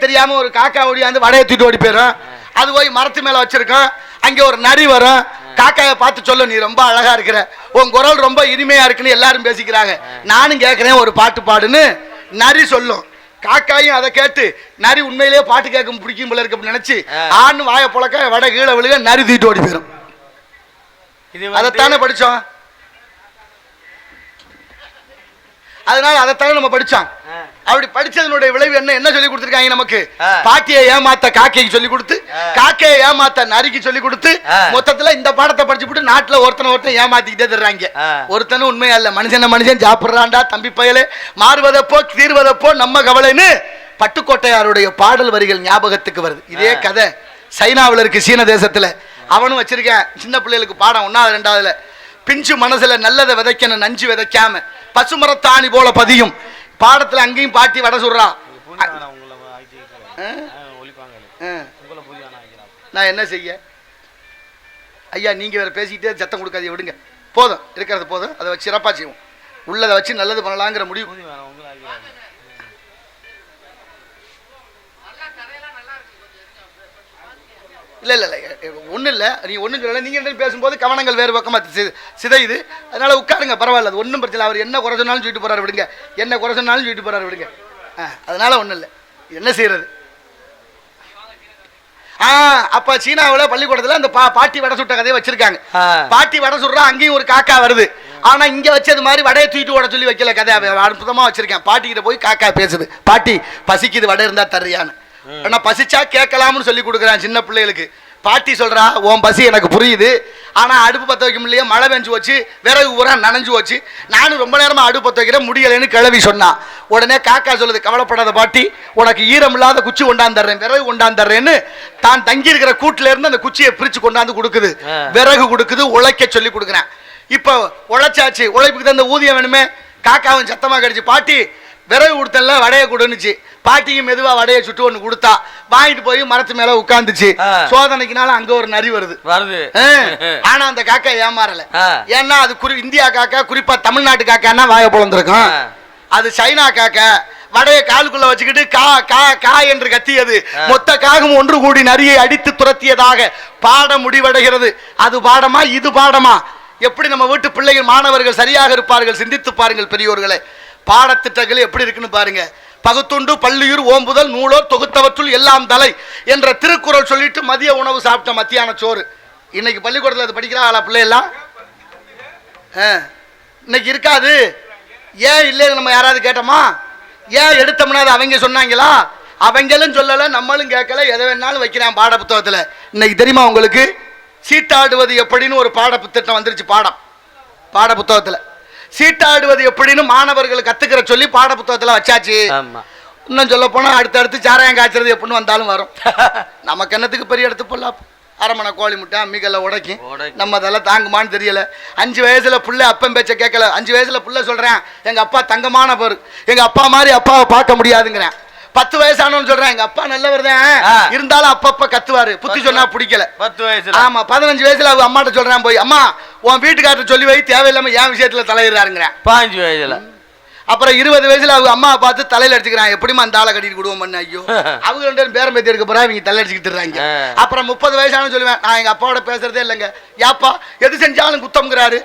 தெரியாம ஒரு காக்கா ஓடியாந்து வடையை தூக்கிட்டு ஓடி போயிடும். அது போய் மரத்து மேல வச்சிருக்கோம், அங்கே ஒரு நரி வரும், காக்காயை பார்த்து சொல்ல, நீ ரொம்ப அழகா இருக்கிற, உன் குரல் ரொம்ப இனிமையா இருக்குன்னு எல்லாரும் பேசிக்கிறாங்க, நானும் கேட்கிறேன் ஒரு பாட்டு பாடுன்னு நரி சொல்லும். காக்காயும் அதை கேட்டு நரி உண்மையிலேயே பாட்டு கேட்க பிடிக்கும் போல இருக்கு நினைச்சு ஆண் வாய புழக்க வடை கீழே விழுக நரி தூக்கிட்டு ஓடி போயிடும். அதைத்தானே படிச்சோம், அதனால அதைத்தானே நம்ம படிச்சோம். அப்படி படிச்சதனுடைய விளைவு என்ன சொல்லி கொடுத்துருக்காங்க நமக்கு? பாட்டியை ஏமாத்த காக்கைக்கு சொல்லி கொடுத்து, காக்கையை ஏமாத்த நரிக்கு சொல்லி கொடுத்து, மொத்தத்துல இந்த பாடத்தை படிச்சுட்டு நாட்டுல ஒருத்தன் ஏமாத்திக்கிட்டே தர்றாங்க. ஒருத்தனும் உண்மையா இல்ல, மனுஷன் சாப்பிடுறான்டா தம்பி பயலே, மாறுவதப்போ தீர்வதப்போ நம்ம கவலைன்னு பட்டுக்கோட்டையாருடைய பாடல் வரிகள் ஞாபகத்துக்கு வருது. இதே கதை சைனாவில் இருக்கு, சீன தேசத்துல. அவனும் வச்சிருக்கேன் சின்ன பிள்ளைகளுக்கு பாடம் 1வது 2வதுல. பிஞ்சு மனசுல நல்லதை விதைக்கணும், நஞ்சு விதைக்காம பசுமரத்தாணி போல பதியும். பாடத்துல அங்கேயும் பாட்டி வடை சொல்றா. நான் என்ன செய்ய ஐயா, நீங்க வேற பேசிக்கிட்டே சத்தம் கொடுக்காதீங்க, விடுங்க, போதும் இருக்கிறது போதும், அதை வச்சு சிறப்பா செய்வோம், உள்ளதை வச்சு நல்லது பண்ணலாங்கிற முடிவு. இல்லை இல்லை இல்லை ஒன்றும் இல்லை, நீங்கள் ஒன்றும் சொல்லலை. நீங்கள் ரெண்டு பேசும்போது கவனங்கள் வேறு பக்கமாக சிதையுது, அதனால் உட்காருங்க, பரவாயில்ல, அது ஒன்றும் பிரச்சனை. அவர் என்ன குறை சொன்னாலும் சொல்லிட்டு போகிறார், விடுங்க, என்ன குறை சொன்னாலும் சொல்லிட்டு போகிறார், விடுங்க. அதனால் ஒன்றும் இல்லை, என்ன செய்கிறது? அப்போ சீனாவில் பள்ளிக்கூடத்தில் அந்த பாட்டி வடை சுட்ட கதையை வச்சிருக்காங்க. பாட்டி வடை சுடுறா, அங்கேயும் ஒரு காக்கா வருது. ஆனால் இங்கே வச்சது மாதிரி வடையை தூக்கிட்டு ஓட சொல்லி வைக்கல, கதை அற்புதமாக வச்சிருக்கேன். பாட்டிக்கிட்ட போய் காக்கா பேசுது, பாட்டி பசிக்குது வடை இருந்தால் தர்றியான்னு. ஆனா பசிச்சா கேட்கலாம்னு சொல்லி கொடுக்குறான் சின்ன பிள்ளைகளுக்கு. பாட்டி சொல்றா, உன் பசி எனக்கு புரியுது, ஆனா அடுப்பு பற்ற வைக்க முடியல, மழை பெஞ்சு வச்சு விறகு பூரா நனைஞ்சு வச்சு, நானும் ரொம்ப நேரமா அடுப்பு பற்ற வைக்கிறேன், முடியலைன்னு கிளவி சொன்னா. உடனே காக்கா சொல்லுது, கவலைப்படாத பாட்டி, உனக்கு ஈரம் இல்லாத குச்சி கொண்டாந்துறேன், விறகு கொண்டாந்துறேன்னு தான் தங்கி இருக்கிற கூட்டுல இருந்து அந்த குச்சியை பிரிச்சு கொண்டாந்து கொடுக்குது, விறகு கொடுக்குது, உழைக்க சொல்லி கொடுக்குறேன். இப்போ உழைச்சாச்சு, உழைப்புக்கு தந்த ஊதியம் வேணுமே. காக்காவும் சத்தமா கடிச்சு, பாட்டி விறகு கொடுத்தல வடையை கொடுன்னுச்சு. பாட்டியும் மெதுவா வடையை சுட்டு ஒண்ணு கொடுத்தா, வாங்கிட்டு போய் மரத்து மேல உட்கார்ந்துச்சு. சோதனைக்குனால அங்க ஒரு நரி வருது. ஆனா அந்த காக்கா ஏமாறல. ஏன்னா அது இந்தியா காக்கா, குறிப்பா தமிழ்நாட்டு காக்கான்னா வாய பொழந்திருக்கும். அது சைனா காக்கா. வடையை காலுக்குள்ள வச்சுக்கிட்டு கா கா கா என்று கத்தியது. மொத்த காகம் ஒன்று கூடி நரியை அடித்து துரத்தியதாக பாடம் முடிவடைகிறது. அது பாடமா இது பாடமா? எப்படி நம்ம வீட்டு பிள்ளைகள் மாணவர்கள் சரியாக இருப்பார்கள்? சிந்தித்து பாருங்கள் பெரியோர்களே. பாடத்திட்டங்கள் எப்படி இருக்குன்னு பாருங்க. பகுத்துண்டு பள்ளியூர் ஓம்புதல் நூலோர் தொகுத்தவற்றுள் எல்லாம் தலை என்ற திருக்குறள் சொல்லிட்டு மதிய உணவு சாப்பிட்ட மத்தியான சோறு. இன்னைக்கு பள்ளிக்கூடத்தில் அது படிக்கிறாங்களா பிள்ளையெல்லாம்? இன்னைக்கு இருக்காது. ஏன் இல்லைன்னு நம்ம யாராவது கேட்டோமா? ஏன் எடுத்தோம்னா அது அவங்க சொன்னாங்களா? அவங்களும் சொல்லலை, நம்மளும் கேட்கல, எதை வேணாலும் வைக்கிறான் பாட புத்தகத்தில். இன்னைக்கு தெரியுமா உங்களுக்கு? சீட்டாடுவது எப்படின்னு ஒரு பாட புத்தகம் வந்துருச்சு. பாட புத்தகத்தில் சீட்டாடுவது எப்படின்னு மாணவர்கள் கத்துக்கிற சொல்லி பாட புத்தகத்துல வச்சாச்சு. இன்னும் சொல்ல போனா அடுத்தடுத்து சாராயம் காய்ச்சறது எப்படின்னு வந்தாலும் வரும். நமக்கு என்னத்துக்கு பெரிய இடத்து போடலாம். அரமனை கோழி முட்டை அம்மிக்கல்ல உடைக்கும். நம்ம அதெல்லாம் தாங்குமான்னு தெரியல. 5 வயசுல புள்ள அப்பன் பேச்ச கேட்கல. 5 வயசுல புள்ள சொல்றேன் எங்க அப்பா தங்கமான பேரு, எங்க அப்பா மாதிரி அப்பாவை பார்க்க முடியாதுங்கிறேன். 10 வயசானு சொல்றேன் எங்க அப்பா நல்லவர் தான், இருந்தாலும் அப்பப்ப கத்துவாரு, புத்தி சொன்னா பிடிக்கல. 10 வயசுல ஆமா. 15 வயசுல அவங்க அம்மாட்ட சொல்றேன் போய், அம்மா உன் வீட்டுக்காரர் சொல்லி வை, தேவையில்லாம என் விஷயத்துல தலையிடுறாருங்கிறேன். 15 வயசுல. அப்புறம் 20 வயசுல அவங்க அம்மா பார்த்து தலையில அடிச்சுக்கிறான், எப்படிமா அந்த ஆளை கட்டிட்டு விடுவோம் பண்ண. ஐயோ அவங்க 2 பேரும் பேரம் பேத்தி எடுக்க போறா, இவங்க தலை அடிச்சுக்கிட்டுறாங்க. அப்புறம் 30 வயசானு சொல்லுவேன், நான் எங்க அப்பாவோட பேசுறதே இல்லைங்க, யாப்பா எது செஞ்சாலும் குத்தம்ங்கிறாரு,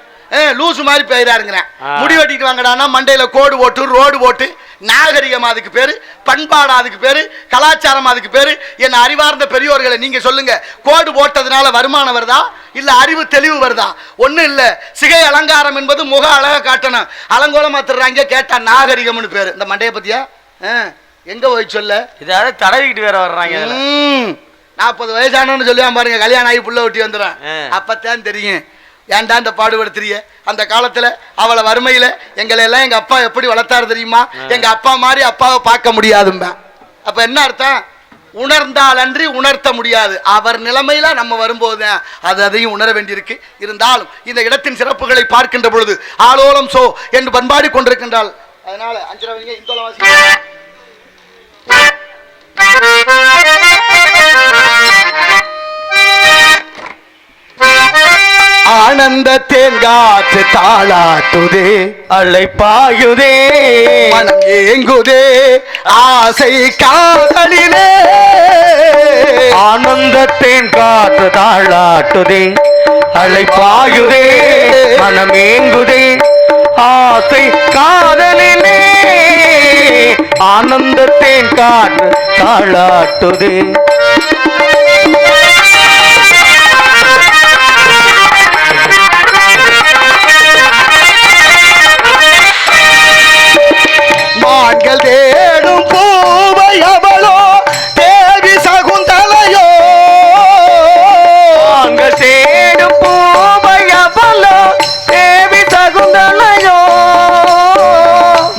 லூசு மாதிரி போயிடாருங்கிறேன். முடி வெட்டிட்டு வாங்கடானா மண்டையில கோடு போட்டு ரோடு போட்டு, நாகரிகம் அதுக்கு பேரு, பண்பாடு அதுக்கு பேரு, கலாச்சாரம் அதுக்கு பேரு. என்ன அறிவார்ந்த பெரியோர்களை நீங்க சொல்லுங்க, கோடு போட்டதுனால வருமானம் வருதா இல்ல அறிவு தெளிவு வருதா? ஒண்ணும் இல்ல. சிகை அலங்காரம் என்பது முக அழகா காட்டணும், அலங்கோலம் மாத்துறாங்க, கேட்டா நாகரிகம்னு பேரு. இந்த மண்டைய பத்தியா எங்க போய் சொல்ல, இதாவது தடவிக்கிட்டு வேற வர்றாங்க. 40 வயசானு சொல்லுவான் பாருங்க, கல்யாணம் ஆகி புள்ள ஒட்டி வந்துடும். அப்பத்தான் தெரியும் ஏன்டா இந்த பாடுபடுத்துறிய. அந்த காலத்துல அவளை வறுமையில எங்களை எல்லாம் எங்க அப்பா எப்படி வளர்த்தாரு தெரியுமா? எங்க அப்பா மாதிரி அப்பாவை பார்க்க முடியாதும்பா. அப்ப என்ன அர்த்தம்? உணர்ந்தால் அன்றி உணர்த்த முடியாது. அவர் நிலைமையில நம்ம வரும்போது அதையும் உணர வேண்டியிருக்கு. இருந்தாலும் இந்த இடத்தின் சிறப்புகளை பார்க்கின்ற பொழுது ஆலோலம் சோ என்று பண்பாடி கொண்டிருக்கின்றாள். அதனால 5 ரூபாய்ங்க இந்தோலம் வாசி. ஆனந்த தேங்காற்று தாளாட்டுதே, அழைப்பாயுதே, மனம் ஏங்குதே, ஆசை காதலிலே. ஆனந்த தேங்காற்று தாளாட்டுதே, அழைப்பாயுதே, மனம் ஏங்குதே, ஆசை காதலிலே. ஆனந்த தேங்காற்று தாளாட்டுதே. மான்கள் தேடும் பூவை அவளோ தேவி சகுந்தலையோ, மான்கள் தேடும் பூவை அவளோ தேவி சகுந்தலையோ.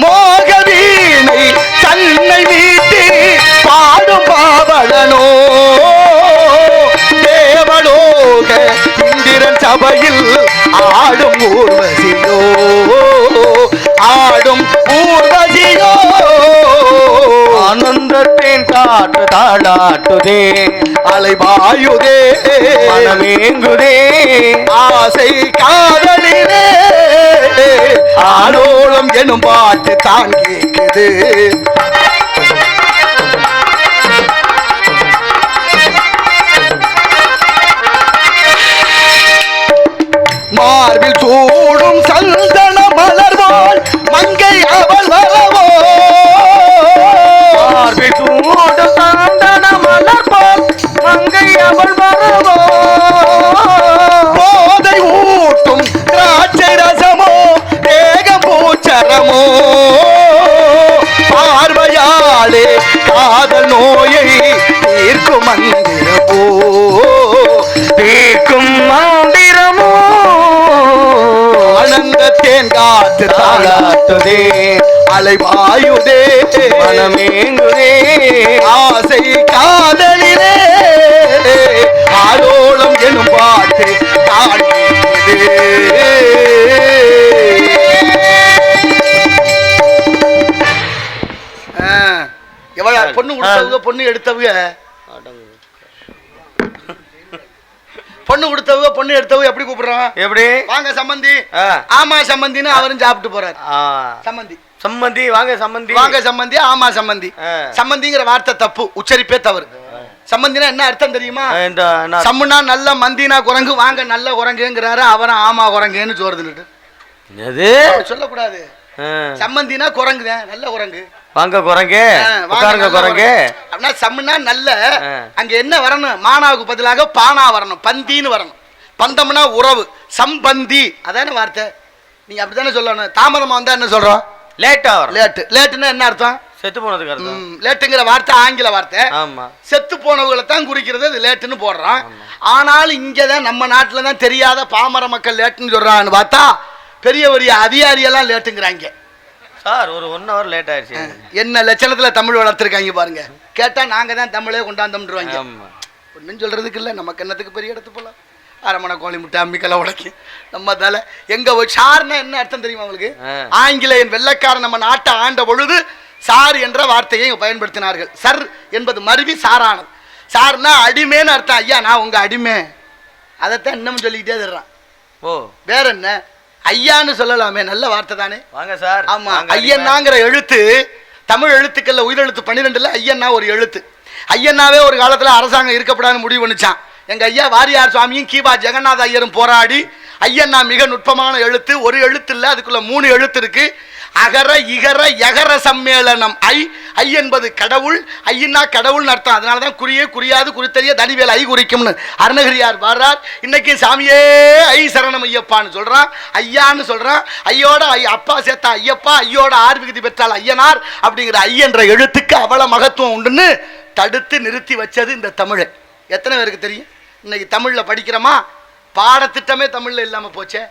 மோக வீணை தன்னை வீட்டி பாடும் பாவலனோ, தேவலோக இந்திரன் சபையில் ஆடும் ஊர்வசியோ, ஆடும் ஊர்வசியோ. ஆனந்தத்தின் காற்று தாளாட்டுதே, அலைபாயுதே, மனமேங்குதே, ஆசை காதலிலே. ஆலோலம் எனும் பாட்டு தான் கேட்குது. மார்பில் சூடும் சந்தன மலர்வாள் மங்கை அவள் வரவோ, மார்பில் சூடும் சந்தன மலர்வாள் மங்கை அவள் வரவோ. போதை ஊட்டும் திராட்சை ரசமோ தேகம் பூச்சரமோ, பார்வையாலே காதல் நோயை தீர்க்கும் மந்திரமோ, தீர்க்கும் மந்திரமோ. ஆனந்தத்தேன் காற்று தாளாட்டுதே, அலைபாயுதே, மனமேங்குதே, ஆசை காதலிலே. ஆலோலம் எனும் பாட்டு தான் கேட்குதே. எவ்வளவு பொண்ணு கொடுத்தவங்க பொண்ணு எடுத்தவங்க, பொண்ணு கொடுத்தவங்க பொண்ணு எடுத்தவங்க எப்படி கூப்பிடுறோம்? எப்படி? வாங்க சம்பந்தி. ஆமா சம்பந்தின்னு அவரும் சாப்பிட்டு போறாரு. சம்பந்தி சம்பந்தி வாங்க சம்பந்தி, வாங்க சம்பந்தி, ஆமா சம்பந்தி. சம்பந்திங்கிற வார்த்தை தப்பு, உச்சரிப்பே தவறு. சம்பந்தினா என்ன அர்த்தம் தெரியுமா? சம்முனா நல்ல, மந்தினா குரங்கு, வாங்க நல்ல குரங்குங்கிறாரு, அவரும் ஆமா குரங்குன்னு சோறுதுன்னு சொல்லக்கூடாது. சம்பந்தினா குரங்கு, நல்ல குரங்கு, வாங்க குரங்கு, உட்காருங்க குரங்கு. அப்படின்னா சம்முனா நல்ல, அங்க என்ன வரணும்? மானாவுக்கு பதிலாக பானா வரணும், பந்தின்னு வரணும். பந்தம்னா உறவு, சம்பந்தி அதான வார்த்தை. நீங்க அப்படித்தானே சொல்லணும். தாமதமா வந்தா என்ன சொல்றோம்? லேட்டா வரும். லேட்டு, லேட்டுன்னா என்ன அர்த்தம்? செத்து போனதுக்கு அர்த்தம். லேட்டுங்கிற வார்த்தை ஆங்கில வார்த்தை. ஆமா, செத்து போனவங்களை தான் குறிக்கிறது, அது லேட்டுன்னு போடுறான். ஆனாலும் இங்கதான் நம்ம நாட்டுல தான் தெரியாத பாமர மக்கள் லேட்டுன்னு சொல்றான்னு பார்த்தா பெரிய பெரிய அதிகாரியெல்லாம் லேட்டுங்கிறாங்க சார். ஒரு 1 hour லேட் ஆயிடுச்சு. என்ன லட்சணத்துல தமிழ் வளர்த்துருக்காங்க பாருங்க. கேட்டா நாங்க தான் தமிழே கொண்டாந்தோம்ன்றவாங்க. ஒன்றும் சொல்றதுக்கு இல்லை, நமக்கு என்னத்துக்கு பெரிய இடத்து போலாம். அரமணை கோழி முட்டை அம்மிக்கெல்லாம் உடைக்கும் நம்ம தலை எங்க சார்னா என்ன அர்த்தம் தெரியுமா உங்களுக்கு? ஆங்கிலேயன் வெள்ளைக்காரன் நம்ம நாட்டை ஆண்ட பொழுது சார் என்ற வார்த்தையை பயன்படுத்தினார்கள். சர் என்பது மருவி சாரானது. சார்னா அடிமைன்னு அர்த்தம். ஐயா நான் உங்க அடிமை, அதைத்தான் இன்னமும் சொல்லிக்கிட்டே தர்றான். ஓ வேற என்ன? ஐயான்னு சொல்லலாமே, நல்ல வார்த்தை தானே. வாங்க சார். ஆமா, ஐயன்னாங்கிற எழுத்து தமிழ் எழுத்துக்கள்ல உயிரெழுத்து 12ல ஐயன்னா ஒரு எழுத்து. ஐயன்னாவே ஒரு காலத்துல அரசாங்கம் இருக்கப்படாதுன்னு முடிவு பண்ணிச்சான். எங்க ஐயா வாரியார் சுவாமியும் கீபா ஜெகநாத ஐயரும் போராடி ஐயன்னா மிக நுட்பமான எழுத்து. ஒரு எழுத்து இல்லை, அதுக்குள்ள 3 எழுத்து இருக்கு. அகர இகர யகர சம்மேளனம். ஐ என்பது கடவுள். ஐயன்னா கடவுள்னு அர்த்தம். அதனாலதான் குறியே குறியாது குறித்தறிய தனிவேல் ஐ குறிக்கும்னு அருணகிரியார் வர்றார். இன்னைக்கு சாமியே ஐ சரணம் ஐயப்பான்னு சொல்றான், ஐயான்னு சொல்றான். ஐயோட அப்பா சேர்த்தா ஐயப்பா, ஐயோட ஆர்விகுதி பெற்றால் ஐயனார். அப்படிங்கிற ஐ என்ற எழுத்துக்கு அவ்வளவு மகத்துவம் உண்டுன்னு தடுத்து நிறுத்தி வச்சது இந்த தமிழை. எத்தனை பேருக்கு தெரியும்? இன்னைக்கு தமிழ்ல படிக்கிறோமா? பாடத்திட்டமே தமிழ்ல இல்லாம போச்சே.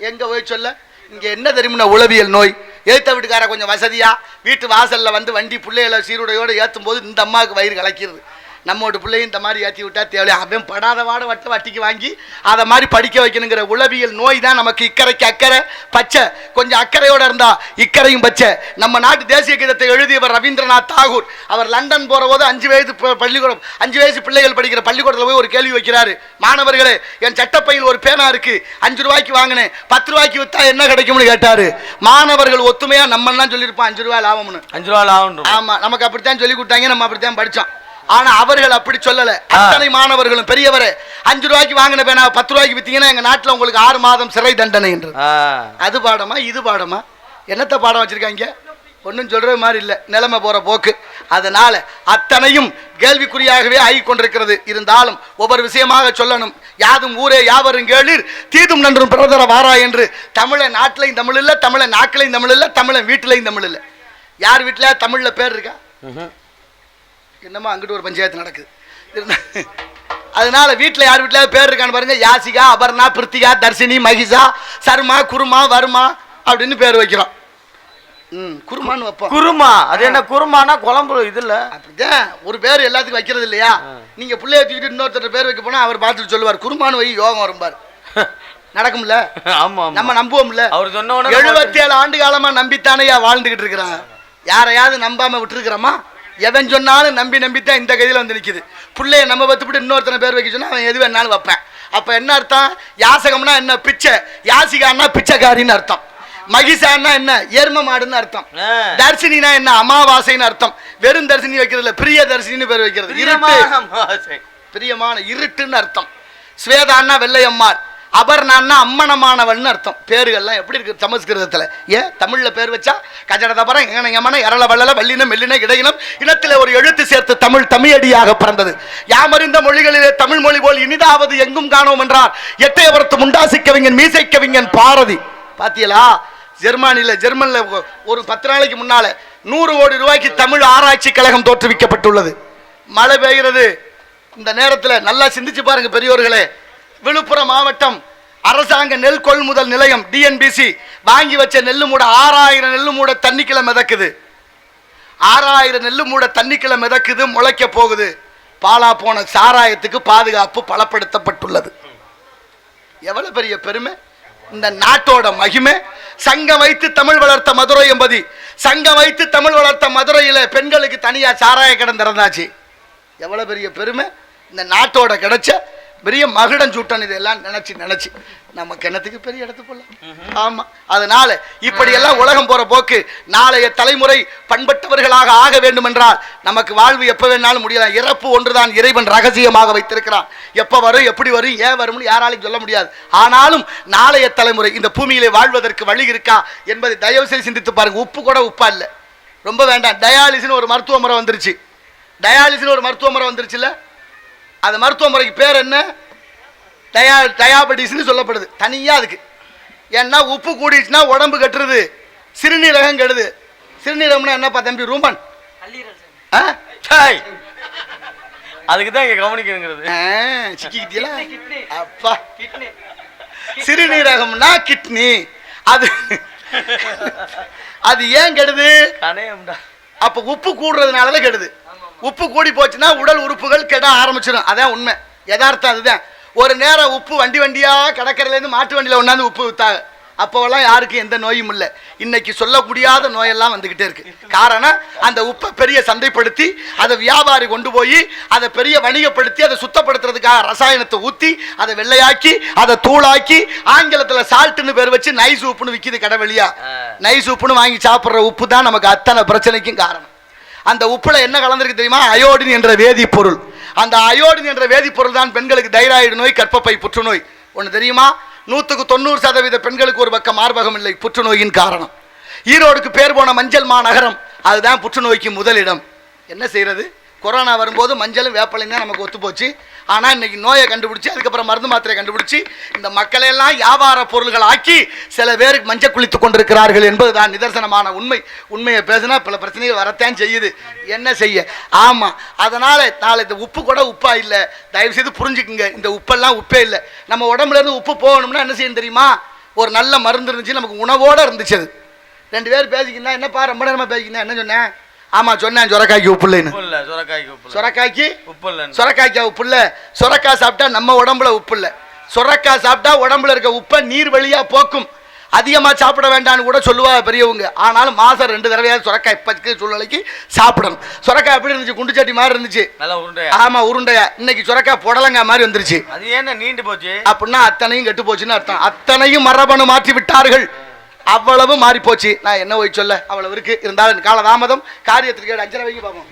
எங்க போய் சொல்ல? இங்க என்ன தெரியுமா? உளவியல் நோய். ஏத்த வீட்டுக்கார கொஞ்சம் வசதியா வீட்டு வாசல்ல வந்து வண்டி பிள்ளைகளை சீருடையோடு ஏற்றும் போது இந்த அம்மாவுக்கு வயிறு கலக்கிறது. நம்மோட பிள்ளையும் இந்த மாதிரி ஏற்றி விட்டா தேவையா? அவன் படாத வாட வட்டிக்கு வாங்கி அதை மாதிரி படிக்க வைக்கணுங்கிற உளவியல் நோய் தான் நமக்கு. இக்கரைக்கு அக்கறை பச்சை, கொஞ்சம் அக்கறையோட இருந்தா இக்கரையும் பச்சை. நம்ம நாட்டு தேசிய கீதத்தை எழுதியவர் ரவீந்திரநாத் தாகூர். அவர் லண்டன் போற போது 5 வயது பள்ளிக்கூடம் 5 வயசு பிள்ளைகள் படிக்கிற பள்ளிக்கூடத்தில் போய் ஒரு கேள்வி வைக்கிறாரு. மாணவர்களே, என் சட்டப்பையில் ஒரு பேனா இருக்கு, 5 ரூபாய்க்கு வாங்கினேன், 10 ரூபாய்க்கு வித்தா என்ன கிடைக்கும்னு கேட்டாரு. மாணவர்கள் ஒத்துமையா நம்ம எல்லாம் சொல்லியிருப்போம் 5 ரூபாய் லாபம்னு. 5 ரூபாய் லாபம். ஆமா, நமக்கு அப்படித்தான் சொல்லி கொடுத்தாங்க, நம்ம அப்படித்தான் படிச்சோம். ஆனா அவர்கள் அப்படி சொல்லல. அத்தனை மாணவர்களும் பெரியவரே 5 ரூபாய்க்கு வாங்கின பேனா 10 ரூபாய்க்கு வித்தீங்கன்னா எங்க நாட்டுல உங்களுக்கு 6 மாதம் சிறை தண்டனை என்று. அது பாடமா இது பாடமா? என்னத்த பாடம் வச்சிருக்காங்க? ஒன்னும் சொல்ற மாதிரி இல்ல, நிலைமை போற போக்கு. அதனால அத்தனையும் கேள்விக்குறியாகவே ஆகி கொண்டிருக்கிறது. இருந்தாலும் ஒவ்வொரு விஷயமாக சொல்லணும். யாதும் ஊரே யாவரும் கேளீர், தீதும் நன்றும் பிறதர வாரா என்று. தமிழ நாட்டிலையும் தமிழ் இல்ல, தமிழ நாக்கிலையும் தமிழ் இல்ல, தமிழ வீட்டிலையும் தமிழ் இல்ல. யார் வீட்டுல தமிழ்ல பேர் இருக்கா? என்னமோ அங்கிட்டு ஒரு பஞ்சாயத்து நடக்குது. அதனால வீட்டில் யார் வீட்டில் பேர் இருக்கான்னு பாருங்க. யாசிகா, அபர்ணா, பிருத்திகா, தர்ஷினி, மகிஷா, சர்மா, குருமா, வருமா அப்படின்னு பேர் வைக்கிறோம். குருமான்னு வைப்போம். குருமா அது என்ன? குருமானா குழம்பு இது இல்ல. அப்படிதான் ஒரு பேர் எல்லாத்துக்கும் வைக்கிறது இல்லையா? நீங்க பிள்ளைய தூக்கிட்டு இன்னொருத்தர் பேர் வைக்க போனா அவர் பார்த்துட்டு சொல்லுவார் குருமானு வை, யோகம் வரும்பார். நடக்கும்ல? ஆமா, நம்ம நம்புவோம்ல. அவர் சொன்ன 77 ஆண்டு காலமா நம்பித்தானையா வாழ்ந்துகிட்டு இருக்கிறாங்க. யாரையாவது நம்பாம விட்டுருக்கிறோமா? எவன் சொன்னாலும் நம்பித்தான் இந்த கதையில வந்து நிக்குது. பிள்ளைய நம்ம பத்துப்பட்டு இன்னொருத்தனை பேர் வைக்க சொன்னா அவன் எது வேணாலும் வைப்பேன். அப்ப என்ன அர்த்தம்? யாசகம்னா என்ன? பிச்சை. யாசிகான்னா பிச்சைக்காரின்னு அர்த்தம். மகிஷான்னா என்ன? எரும மாடுன்னு அர்த்தம். தர்ஷினா என்ன? அமாவாசைன்னு அர்த்தம். வெறும் தர்ஷினி வைக்கிறதுல பிரிய தர்ஷினின்னு பேர் வைக்கிறது. பிரியமான இருட்டுன்னு அர்த்தம். ஸ்வேதான்னா வெள்ளையம்மாள், அபர்ணான்னா அம்மனமானவன் அர்த்தம். பேருகள்லாம் எப்படி இருக்கு சமஸ்கிருதத்துல? ஏன் தமிழ்ல பேர் வச்சா கஜடதபரம் எங்கன எரள வள்ளல வல்லினம் மெல்லின இடையினம் இனத்திலே ஒரு எழுத்து சேர்த்து தமிழ் தமிழடியாக பிறந்தது. யாமறிந்த மொழிகளிலே தமிழ் மொழி போல் இனிதாவது எங்கும் காணோம் என்றார் எட்டயபுரத்து முண்டாசி கவிஞன் மீசை கவிஞன் பாரதி. பாத்தியலா? ஜெர்மன்ல ஒரு 10 நாளைக்கு முன்னால 100 கோடி ரூபாய்க்கு தமிழ் ஆராய்ச்சி கழகம் தோற்றுவிக்கப்பட்டுள்ளது. மழை பெய்கிறது இந்த நேரத்தில். நல்லா சிந்திச்சு பாருங்க பெரியோர்களே. விழுப்புரம் மாவட்டம் அரசாங்க நெல் கொள்முதல் நிலையம் டிஎன்பிசி வாங்கி வச்ச நெல்லு மூட 6000 நெல்லு மூட தண்ணிக்கிழ மிதக்குது. 6000 நெல்லு மூட தண்ணிக்கிழ மிதக்குது, முளைக்க போகுது. பாலா போன சாராயத்துக்கு பாதுகாப்பு பலப்படுத்தப்பட்டுள்ளது. எவ்வளவு பெரிய பெருமை! இந்த நாட்டோட மகிமை. சங்கம் வைத்து தமிழ் வளர்த்த மதுரை என்பது. சங்கம் வைத்து தமிழ் வளர்த்த மதுரையில பெண்களுக்கு தனியா சாராய கடன் திறந்தாச்சு. எவ்வளவு பெரிய பெருமை! இந்த நாட்டோட கிடைச்ச பெரிய மகுடம் சூட்டன். இதெல்லாம் நினைச்சு நம்ம கிணத்துக்கு பெரிய இடத்து போல. ஆமா, அதனால இப்படி எல்லாம் உலகம் போற போக்கு. நாளைய தலைமுறை பண்பட்டவர்களாக ஆக வேண்டும் என்றால் நமக்கு வாழ்வு எப்ப வேணாலும் முடியலாம். இறப்பு ஒன்றுதான் இறைவன் ரகசியமாக வைத்திருக்கிறான். எப்ப வரும், எப்படி வரும், ஏன் வரும்னு யாராலையும் சொல்ல முடியாது. ஆனாலும் நாளைய தலைமுறை இந்த பூமியிலே வாழ்வதற்கு வழி இருக்கா என்பதை தயவு செய்து சிந்தித்து பாருங்க. உப்பு கூட உப்பா இல்லை, ரொம்ப வேண்டாம். டயாலிசின்னு ஒரு மருத்துவ முறை வந்துருச்சு. டயாலிசின்னு ஒரு மருத்துவ முறை வந்துருச்சுல்ல? அந்த மருத்துவ முறைக்கு பேர் என்ன? டயாபெட்டிஸ்ன்னு சொல்லப்படுது தனியா அதுக்கு. ஏன்னா உப்பு கூடிச்சுன்னா உடம்பு கட்டுறது, சிறுநீரகம் கெடுது. சிறுநீரகம்னா என்னப்பா தம்பி? ரூமன் அதுக்கு தான் இங்க கவனிக்கணுங்கிறது. சிக்கிக்கிட்டீங்களா? அப்பா சிறுநீரகம்னா கிட்னி. அது அது ஏன் கெடுது? அப்ப உப்பு கூடுறதுனாலதான் கெடுது. உப்பு கூடி போச்சுன்னா உடல் உறுப்புகள் கெட ஆரம்பிச்சிடும். அதான் உண்மை, யதார்த்தம் அதுதான். ஒரு நேரம் உப்பு வண்டியா கடற்கரையில இருந்து மாட்டு வண்டியில ஒண்ணாந்து உப்பு வித்தாங்க. அப்போவெல்லாம் யாருக்கும் எந்த நோயும் இல்லை. இன்னைக்கு சொல்ல முடியாத நோயெல்லாம் வந்துகிட்டே இருக்கு. காரணம், அந்த உப்பை பெரிய சந்தைப்படுத்தி அதை வியாபாரி கொண்டு போய் அதை பெரிய வணிகப்படுத்தி அதை சுத்தப்படுத்துறதுக்காக ரசாயனத்தை ஊற்றி அதை வெள்ளையாக்கி அதை தூளாக்கி ஆங்கிலத்தில் சால்ட்னு பேர் வச்சு நைஸ் உப்புன்னு விற்கிது கடை வெளியா. நைஸ் உப்புன்னு வாங்கி சாப்பிட்ற உப்பு தான் நமக்கு அத்தனை பிரச்சனைக்கும் காரணம். அந்த உப்புல என்ன கலந்துருக்கு தெரியுமா? அயோடின் என்ற வேதிப்பொருள். அந்த அயோடின் என்ற வேதிப்பொருள் தான் பெண்களுக்கு தைராய்டு நோய், கர்ப்பப்பை புற்றுநோய். ஒன்று தெரியுமா? 100% பெண்களுக்கு ஒரு பக்கம் மார்பகம் இல்லை, புற்றுநோயின் காரணம். ஈரோடுக்கு பேர் போன மஞ்சள் மாநகரம், அதுதான் புற்றுநோய்க்கு முதலிடம். என்ன செய்யறது? கொரோனா வரும்போது மஞ்சளும் வேப்பலையும் தான் நமக்கு ஒத்து போச்சு. ஆனால் இன்னைக்கு நோயை கண்டுபிடிச்சி அதுக்கப்புறம் மருந்து மாத்திரை கண்டுபிடிச்சி இந்த மக்களையெல்லாம் வியாபார பொருள்கள் ஆக்கி சில பேருக்கு மஞ்சள் குளித்து கொண்டிருக்கிறார்கள் என்பதுதான் நிதர்சனமான உண்மை. உண்மையை பேசினா பல பிரச்சனைகள் வரத்தான் செய்யுது. என்ன செய்ய? ஆமாம். அதனால் நாளை இந்த உப்பு கூட உப்பா இல்லை. தயவு செய்து புரிஞ்சுக்குங்க, இந்த உப்பெல்லாம் உப்பே இல்லை. நம்ம உடம்புல இருந்து உப்பு போகணும்னா என்ன செய்யணும் தெரியுமா? ஒரு நல்ல மருந்து இருந்துச்சு, நமக்கு உணவோடு இருந்துச்சு. அது 2 பேர் பேசிக்கினா என்னப்பா ரொம்ப நேரமாக பேசிக்கினா என்ன சொன்னேன்? ஆமா சொன்னேன், சொரக்காய்க்கு உப்பு இல்லைன்னு. சொரக்காய்க்கு உப்பு இல்லை. சொரக்காய்க்கா உப்பு இல்லை? சொரக்காய் சாப்பிட்டா நம்ம உடம்புல உப்பு இல்லை. சொரக்காய் சாப்பிட்டா உடம்புல இருக்க உப்பை நீர் வழியா போக்கும். அதிகமாக சாப்பிட வேண்டாம்னு கூட சொல்லுவா பெரியவங்க. ஆனாலும் மாதம் 2 தடவையாவது சொரக்காய் இப்போதைக்கு சூழ்நிலைக்கு சாப்பிடணும். சொரக்காய் எப்படி இருந்துச்சு? குண்டு சட்டி மாதிரி இருந்துச்சு. ஆமா, உருண்டையா. இன்னைக்கு சொரக்காய் புடலங்காய் மாதிரி வந்துருச்சு. அது ஏன்னா நீண்டு போச்சு அப்படின்னா அத்தனையும் கெட்டு போச்சுன்னு அர்த்தம். அத்தனையும் மரபணு மாற்றி விட்டார்கள். அவ்வளவு மாறி போச்சு. நான் என்ன போய் சொல்ல, அவ்வளவு இருக்கு. இருந்தாலும் காலதாமதம், காரியத்திற்கு 5 வைக்க பார்ப்போம்.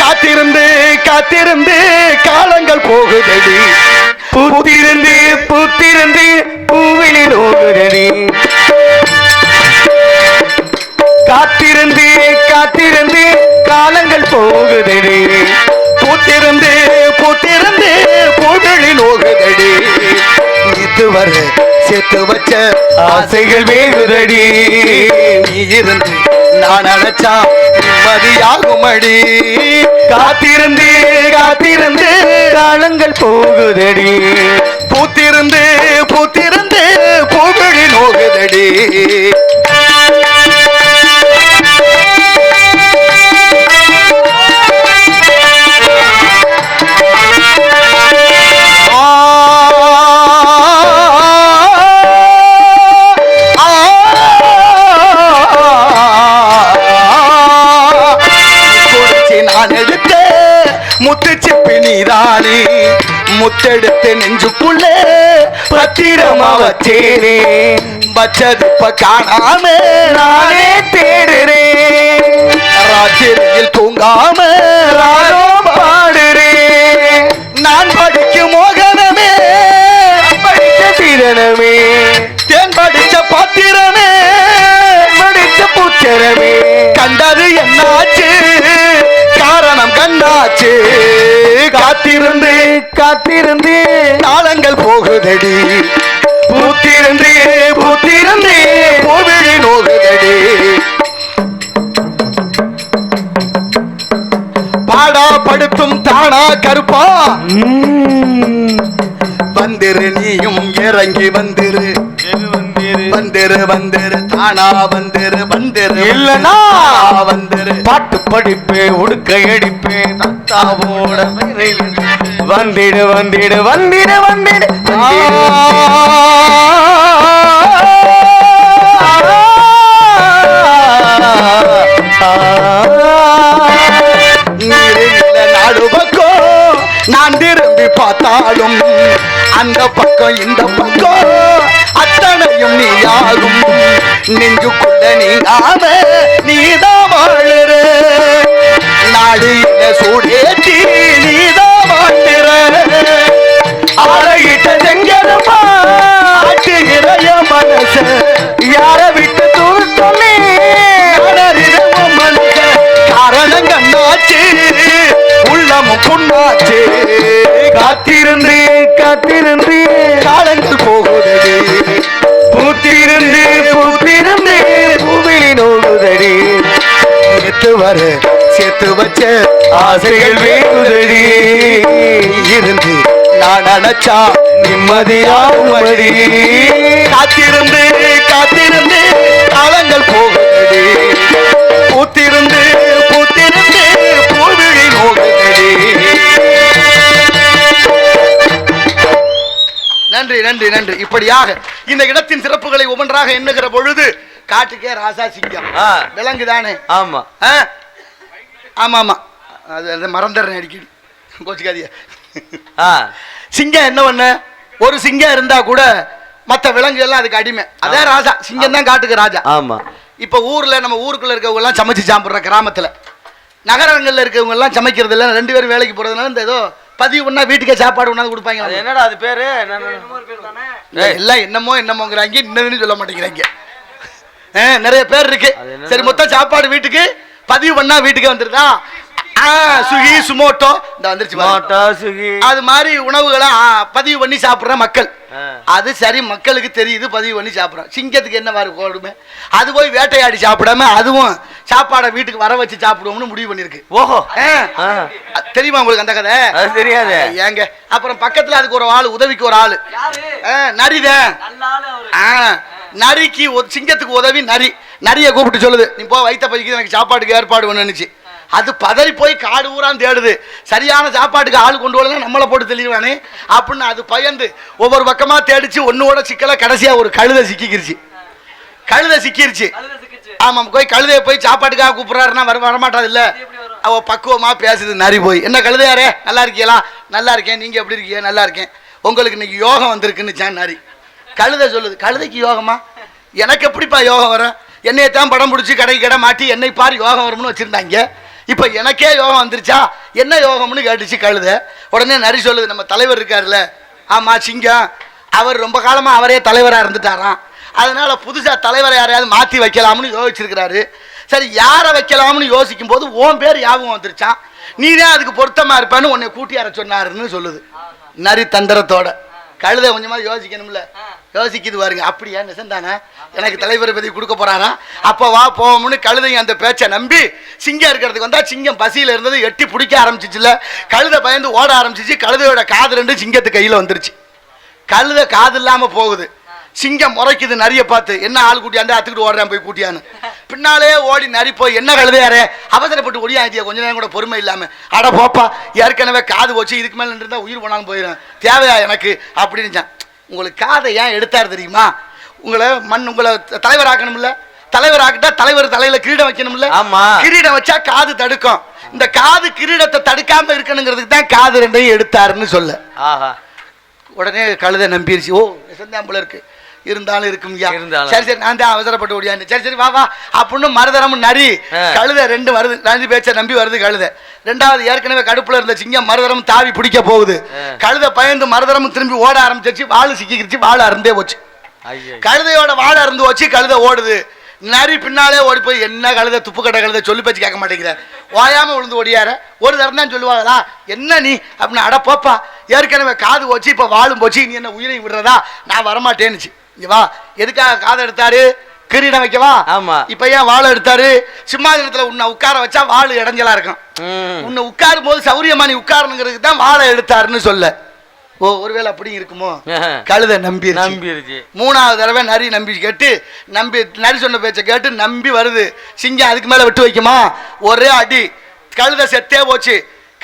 காத்திருந்து காத்திருந்து காலங்கள் போகுதடி, பூத்திருந்து பூத்திருந்து பூவினில் ஓகுதடி. காத்திருந்து காத்திருந்து காலங்கள் போகுதடி, பூத்திருந்து பூத்திருந்து பூவினில் ஓகுதடி. இதுவரை சேர்த்து வச்ச ஆசைகள் வேகுதடி, நீ இருந்து நான் அழைச்சா நிம்மதியாகுமடி. காத்திருந்து காத்திருந்து காலங்கள் போகுதடி, பூத்திருந்து பூத்திருந்து பூவிழி நோகுதடி. முத்துச்சிப்பி நீதானே, முத்தெடுத்து நெஞ்சுக்குள்ளே பத்திரமா வச்சேனே. வச்சது இப்ப காணாம நானே தேடுறேன். ராத்திரியில் தூங்காம ராகம் பாடுறேன். நான் படிக்கும் மோகனமே, படிக்க சீரனமே, தேன் படிச்ச பாத்திரமே, படிச்ச பூச்சரமே. கண்டது என்னாச்சு? காரணம் கண்டாச்சு. காத்திருந்து காத்திருந்து காலங்கள் போகுதடி, பூத்திருந்து பூத்திருந்து பூவிழி நோகுதடி. பாடா படுத்தும் தானா கருப்பா, வந்திரு நீயும் இறங்கி வந்திரு, வந்திரு வந்திரு தானா வந்திரு, வந்திரு இல்லனா வந்திரு. பாட்டு படிப்பே உடுக்க எடுப்பேன் தத்தாவோட வந்திடு வந்திடு வந்திடு வந்திடு. நாடு பக்கம் நான் திரும்பி பார்த்தாலும் அந்த பக்கம் இந்த பக்கம் அத்தனையும் நீயாகும். நெஞ்சுக்குள்ள நீங்காம நீதான் வாழுற, நாடு இல்ல சூடேற்றி நீதான் வாழ்ந்துற. ஆளையிட்ட செங்கரமா ஆட்டுகிறைய மனச யார விட்டு தூரத்தொன்னே மனச. காரணம் கண்ணாச்சு உள்ளமும் புண்ணாச்சு. காத்திருந்து காத்திருந்து காலங்கள் போகுதடி, பூத்திருந்து பூத்திருந்து பூவிழி நோகுதடி. சேர்த்து வர சேர்த்து வச்ச ஆசைகள் வேகுதடி, இருந்து நான் நினைச்சா நிம்மதியாகுமடி. காத்திருந்து காத்திருந்து காலங்கள் போகுதடி, பூத்திருந்து பூத்திருந்து பூவிழி நோகுதடி. நன்றி நன்றி நன்றி. இப்படியாக இந்த இடத்தின் சிறப்புகளை ஒவ்வொன்றாக எண்ணுகிற பொழுது காட்டுக்கே ராசா சிங்கம் விலங்குதானே. ஆமா ஆமா ஆமா, அது மறந்துடுறேன் அடிக்கடி, கோச்சிக்காதிய. ஆ சிங்கம் என்ன பண்ண, ஒரு சிங்கம் இருந்தா கூட மற்ற விலங்கு எல்லாம் அதுக்கு அடிமை. அதே ராஜா, சிங்கம் தான் காட்டுக்கு ராஜா. ஆமா. இப்ப ஊர்ல நம்ம ஊருக்குள்ள இருக்கவங்க எல்லாம் சமைச்சு சாப்பிடுற, கிராமத்துல நகரங்கள்ல இருக்கவங்க எல்லாம் சமைக்கிறது இல்ல, 2 பேரும் வேலைக்கு போறதுனால இந்த ஏதோ பதிவு பண்ணா வீட்டுக்கே சாப்பாடு ஒண்ணாந்து கொடுப்பாங்க. என்னடா அது பேரு? எல்லாம் என்னமோங்கிறாங்க, இன்னதுன்னு சொல்ல மாட்டேங்கிறாங்க. நிறைய பேர் இருக்கு. சரி, மொத்தம் சாப்பாடு வீட்டுக்கு பதிவு பண்ணா வீட்டுக்கே வந்துருதா. சுகி சுமோட்டோ இந்த வந்துருச்சு. அது மாதிரி உணவுகளை பதிவு பண்ணி சாப்பிடுற மக்கள். அது சரி, மக்களுக்கு தெரியுது பதிவு பண்ணி சாப்பிடுறோம். சிங்கத்துக்கு என்ன மாதிரி கொடுமை, அது போய் வேட்டையாடி சாப்பிடாம அதுவும் சாப்பாடை வீட்டுக்கு வர வச்சு சாப்பிடுவோம்னு முடிவு பண்ணிருக்கு. ஓஹோ, தெரியுமா உங்களுக்கு அந்த கதை? அது தெரியாது ஏங்க. அப்புறம் பக்கத்துல அதுக்கு ஒரு ஆளு, உதவிக்கு ஒரு ஆளு, நரிதான். நரிக்கு சிங்கத்துக்கு உதவி நரி. நரிய கூப்பிட்டு சொல்லுது, நீ போ வைத்த பைக்கு எனக்கு சாப்பாட்டுக்கு ஏற்பாடு பண்ணுச்சு. அது பதறி போய் காடு ஊரான் தேடுது. சரியான சாப்பாட்டுக்கு ஆள் கொண்டு வரலாம், நம்மளை போட்டு தெளிவானே அப்படின்னு அது பயந்து ஒவ்வொரு பக்கமா தேடிச்சு. ஒன்னோட சிக்கல கடைசியா ஒரு கழுதை சிக்கிருச்சு. கழுதை சிக்கிருச்சு. ஆமா, போய் கழுதைய போய் சாப்பாட்டுக்காக கூப்பிடுறாருன்னா வரமாட்டாது இல்ல. அவ பக்குவமா பேசுது நரி போய், என்ன கழுதையாரே நல்லா இருக்கீங்களா? நல்லா இருக்கேன், நீங்க எப்படி இருக்கீங்க? நல்லா இருக்கேன். உங்களுக்கு இன்னைக்கு யோகம் வந்திருக்குன்னு நரி. கழுதை சொல்லுது, கழுதைக்கு யோகமா? எனக்கு எப்படிப்பா யோகம் வரும்? என்னையத்தான் படம் பிடிச்சி கடை மாட்டி என்னை பாரு யோகம் வரும்னு வச்சிருந்தாங்க. இப்ப எனக்கே யோகம் வந்துருச்சா? என்ன யோகம்னு கேட்டுச்சு கழுதை. உடனே நரி சொல்லுது, நம்ம தலைவர் இருக்காருல்ல, ஆமா சிங்கம், அவர் ரொம்ப காலமா அவரே தலைவரா இருந்துட்டாராம். அதனால புதுசா தலைவரை யாரையாவது மாத்தி வைக்கலாம்னு யோசிச்சிருக்கிறாரு. சரி, யாரை வைக்கலாம்னு யோசிக்கும் போது உன் பேர் ஞாபகம் வந்துருச்சான். நீதான் அதுக்கு பொருத்தமா இருப்பான்னு உன்னை கூட்டியார சொன்னாருன்னு சொல்லுது நரி தந்திரத்தோட. கழுதை கொஞ்சமா யோசிக்கணும்ல, யோசிக்குது பாருங்க. அப்படியா நிசந்தானே எனக்கு தலைவர் பதவி கொடுக்க போறாரா? அப்ப வா போவோம்னு கழுதையும் அந்த பேச்சை நம்பி சிங்கம் இருக்கிறதுக்கு வந்தா. சிங்கம் பசியில இருந்தது, எட்டி பிடிக்க ஆரம்பிச்சிச்சுல. கழுதை பயந்து ஓட ஆரம்பிச்சிச்சு. கழுதையோட காது 2 சிங்கத்து கையில வந்துருச்சு. கழுதை காது இல்லாம போகுது. சிங்கம் முறைக்குது நரிய பார்த்து, என்ன ஆள் கூட்டியாண்டு அத்துக்கிட்டு ஓடுறேன் போய் கூட்டியான்னு. பின்னாலே ஓடி நரி போய், என்ன கழுதையாரே அவசரப்பட்டு ஒடியாச்சியா, கொஞ்ச நேரம் கூட பொறுமை இல்லாம. அட போப்பா, ஏற்கனவே காது போச்சு, இதுக்கு மேல இருந்தா உயிர் போனாலும் போயிடும், தேவையா எனக்கு அப்படின்னு. உங்களுக்கு காதை ஏன் எடுத்தாரு தெரியுமா? உங்களை தலைவராக்கணும்ல. தலைவர் ஆக்கிட்டா தலைவர் தலையில கிரீடம் வைக்கணும்ல. ஆமா, கிரீடம் வச்சா காது தடுக்கும். இந்த காது கிரீடத்தை தடுக்காம இருக்கணுங்கிறதுக்கு தான் காது 2ஐயும் எடுத்தாருன்னு சொல்ல. உடனே கழுதை நம்பிருச்சு. ஓ, செந்தாம்புல இருக்கு, இருந்தாலும் இருக்கும். சரி சரி, நான் தான் அவசரப்பட்டு ஓடியான்னு. சரி சரி, வா வா அப்படின்னு மருதரமும் நரி. கழுதை 2 வருது. நரி பேச்ச நம்பி வருது கழுதை. 2வது ஏற்கனவே கடுப்புல இருந்த சிங்கம் மருதரம் தாவி பிடிக்க போகுது. கழுதை பயந்து மருதரமும் திரும்பி ஓட ஆரம்பிச்சிருச்சு. வாழு சிக்கிருச்சு, வாழ அருந்தே போச்சு. கழுதையோட வாழ அருந்து வச்சு கழுதை ஓடுது. நரி பின்னாலே ஓடி போய், என்ன கழுதை துப்பு கட்ட கழுதை, சொல்லி பேச்சு கேட்க மாட்டேங்கிற, ஓயாம விழுந்து ஓடியார, ஒரு தரம் தான் சொல்லுவாங்களா என்ன நீ அப்படின்னு. அட போப்பா, ஏற்கனவே காது போச்சு, இப்ப வாழும் போச்சு, நீ என்ன உயிரை விடுறதா? நான் வரமாட்டேன்னுச்சு. வா, எதுக்காக காதை எடுத்தாரு? கிரீடம் வைக்கவா? ஆமா. இப்ப ஏன் வாழை எடுத்தாரு? சிம்மாசனத்துல உன்னை உட்கார வச்சா வாழு இடைஞ்சலா இருக்கும். உன்னை உட்காரும் போது சௌரியமா நீ உட்காரணுங்கிறதுக்கு தான் வாழை எடுத்தாருன்னு சொல்ல. ஓ, ஒருவேளை அப்படி இருக்குமோ? கழுதை நம்பிருச்சு. 3வது தடவை நரி நம்பி கேட்டு, நரி சொன்ன பேச்சை கேட்டு நம்பி வருது. சிங்கம் அதுக்கு மேல விட்டு வைக்குமா? ஒரே அடி, கழுதை செத்தே போச்சு.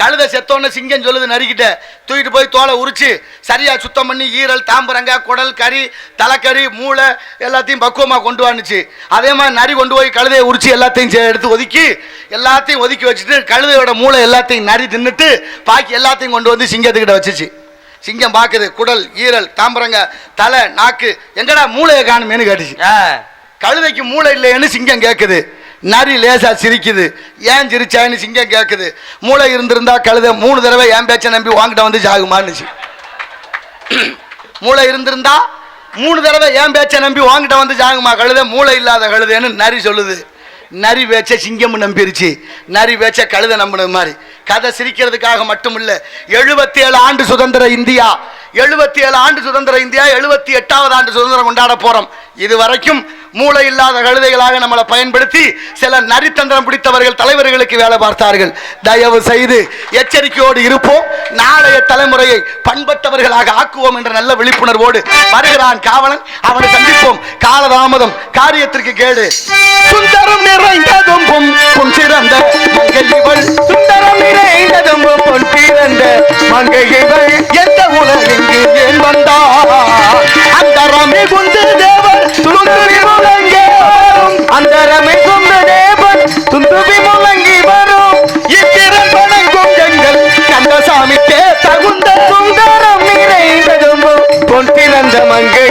கழுதை செத்தோன்னு சிங்கம் சொல்லுது நரிக்கிட்ட, தூக்கிட்டு போய் தோலை உரிச்சு சரியா சுத்தம் பண்ணி ஈரல், தாம்பரங்க, குடல், கறி, தலைக்கறி, மூளை எல்லாத்தையும் பக்குவமா கொண்டு வந்துச்சு. அதே மாதிரி நரி கொண்டு போய் கழுதையை உரிச்சு எல்லாத்தையும் எடுத்து எல்லாத்தையும் ஒதுக்கி வச்சுட்டு கழுதையோட மூளை எல்லாத்தையும் நரி தின்னுட்டு பாக்கி எல்லாத்தையும் கொண்டு வந்து சிங்கத்துக்கிட்ட வச்சுச்சு. சிங்கம் பாக்குது, குடல், ஈரல், தாம்பரங்க, தலை, நாக்கு, எங்கடா மூளையை காணுமேனு கேட்டுச்சு. கழுதைக்கு மூளை இல்லைன்னு சிங்கம் கேட்குது. நரி லேசா சிரிக்குது. ஏன் சிரிச்சான்னு சிங்கம் கேட்குது. மூளை இருந்திருந்தா கழுதை 3 தடவை என் பேச்சை நம்பி வாங்கிட்ட வந்து சாகுமான்னுச்சு. மூளை இருந்திருந்தா 3 தடவை என் பேச்சை நம்பி வாங்கிட்ட வந்து சாகுமா கழுதை, மூளை இல்லாத கழுதைன்னு நரி சொல்லுது. நரி பேச்ச சிங்கம் நம்பிருச்சு. நரி பேச்ச கழுதை நம்பினது மாதிரி. கதை சிரிக்கிறதுக்காக மட்டும் இல்ல. 77 ஆண்டு சுதந்திர இந்தியா, 77 ஆண்டு சுதந்திர இந்தியா, 78வது ஆண்டு சுதந்திரம் கொண்டாட போறோம். இது வரைக்கும் மூளை இல்லாத கழுதைகளாக நம்மளை பயன்படுத்தி சில நரித்தந்திரம் பிடித்தவர்கள் தலைவர்களுக்கு வேலை பார்த்தார்கள். தயவு செய்து எச்சரிக்கையோடு இருப்போம். நாளைய தலைமுறையை பண்பட்டவர்களாக ஆக்குவோம் என்ற நல்ல விழிப்புணர்வோடு வருகிறான் காவலன். அவனை சந்திப்போம். காலதாமதம் காரியத்திற்கு கேடு. சுந்தரம் நிறைந்ததும் பொன் சிறந்த மங்கைகள், சுந்தரம் நிறைந்ததும் பொன் சிறந்த மங்கைகள், எந்த உலகெங்கு ஏன் வந்தார் அந்தரமே குந்து தேவர் துந்துவி முழங்கி வரும், அந்தரமே குந்து தேவர் துந்துவி முழங்கி வரும், இத்திறன் வணங்கும் எங்கள் கந்தசாமிக்கே தகுந்த சுந்தரம் நிறைந்ததும் பொன் சிறந்த மங்கை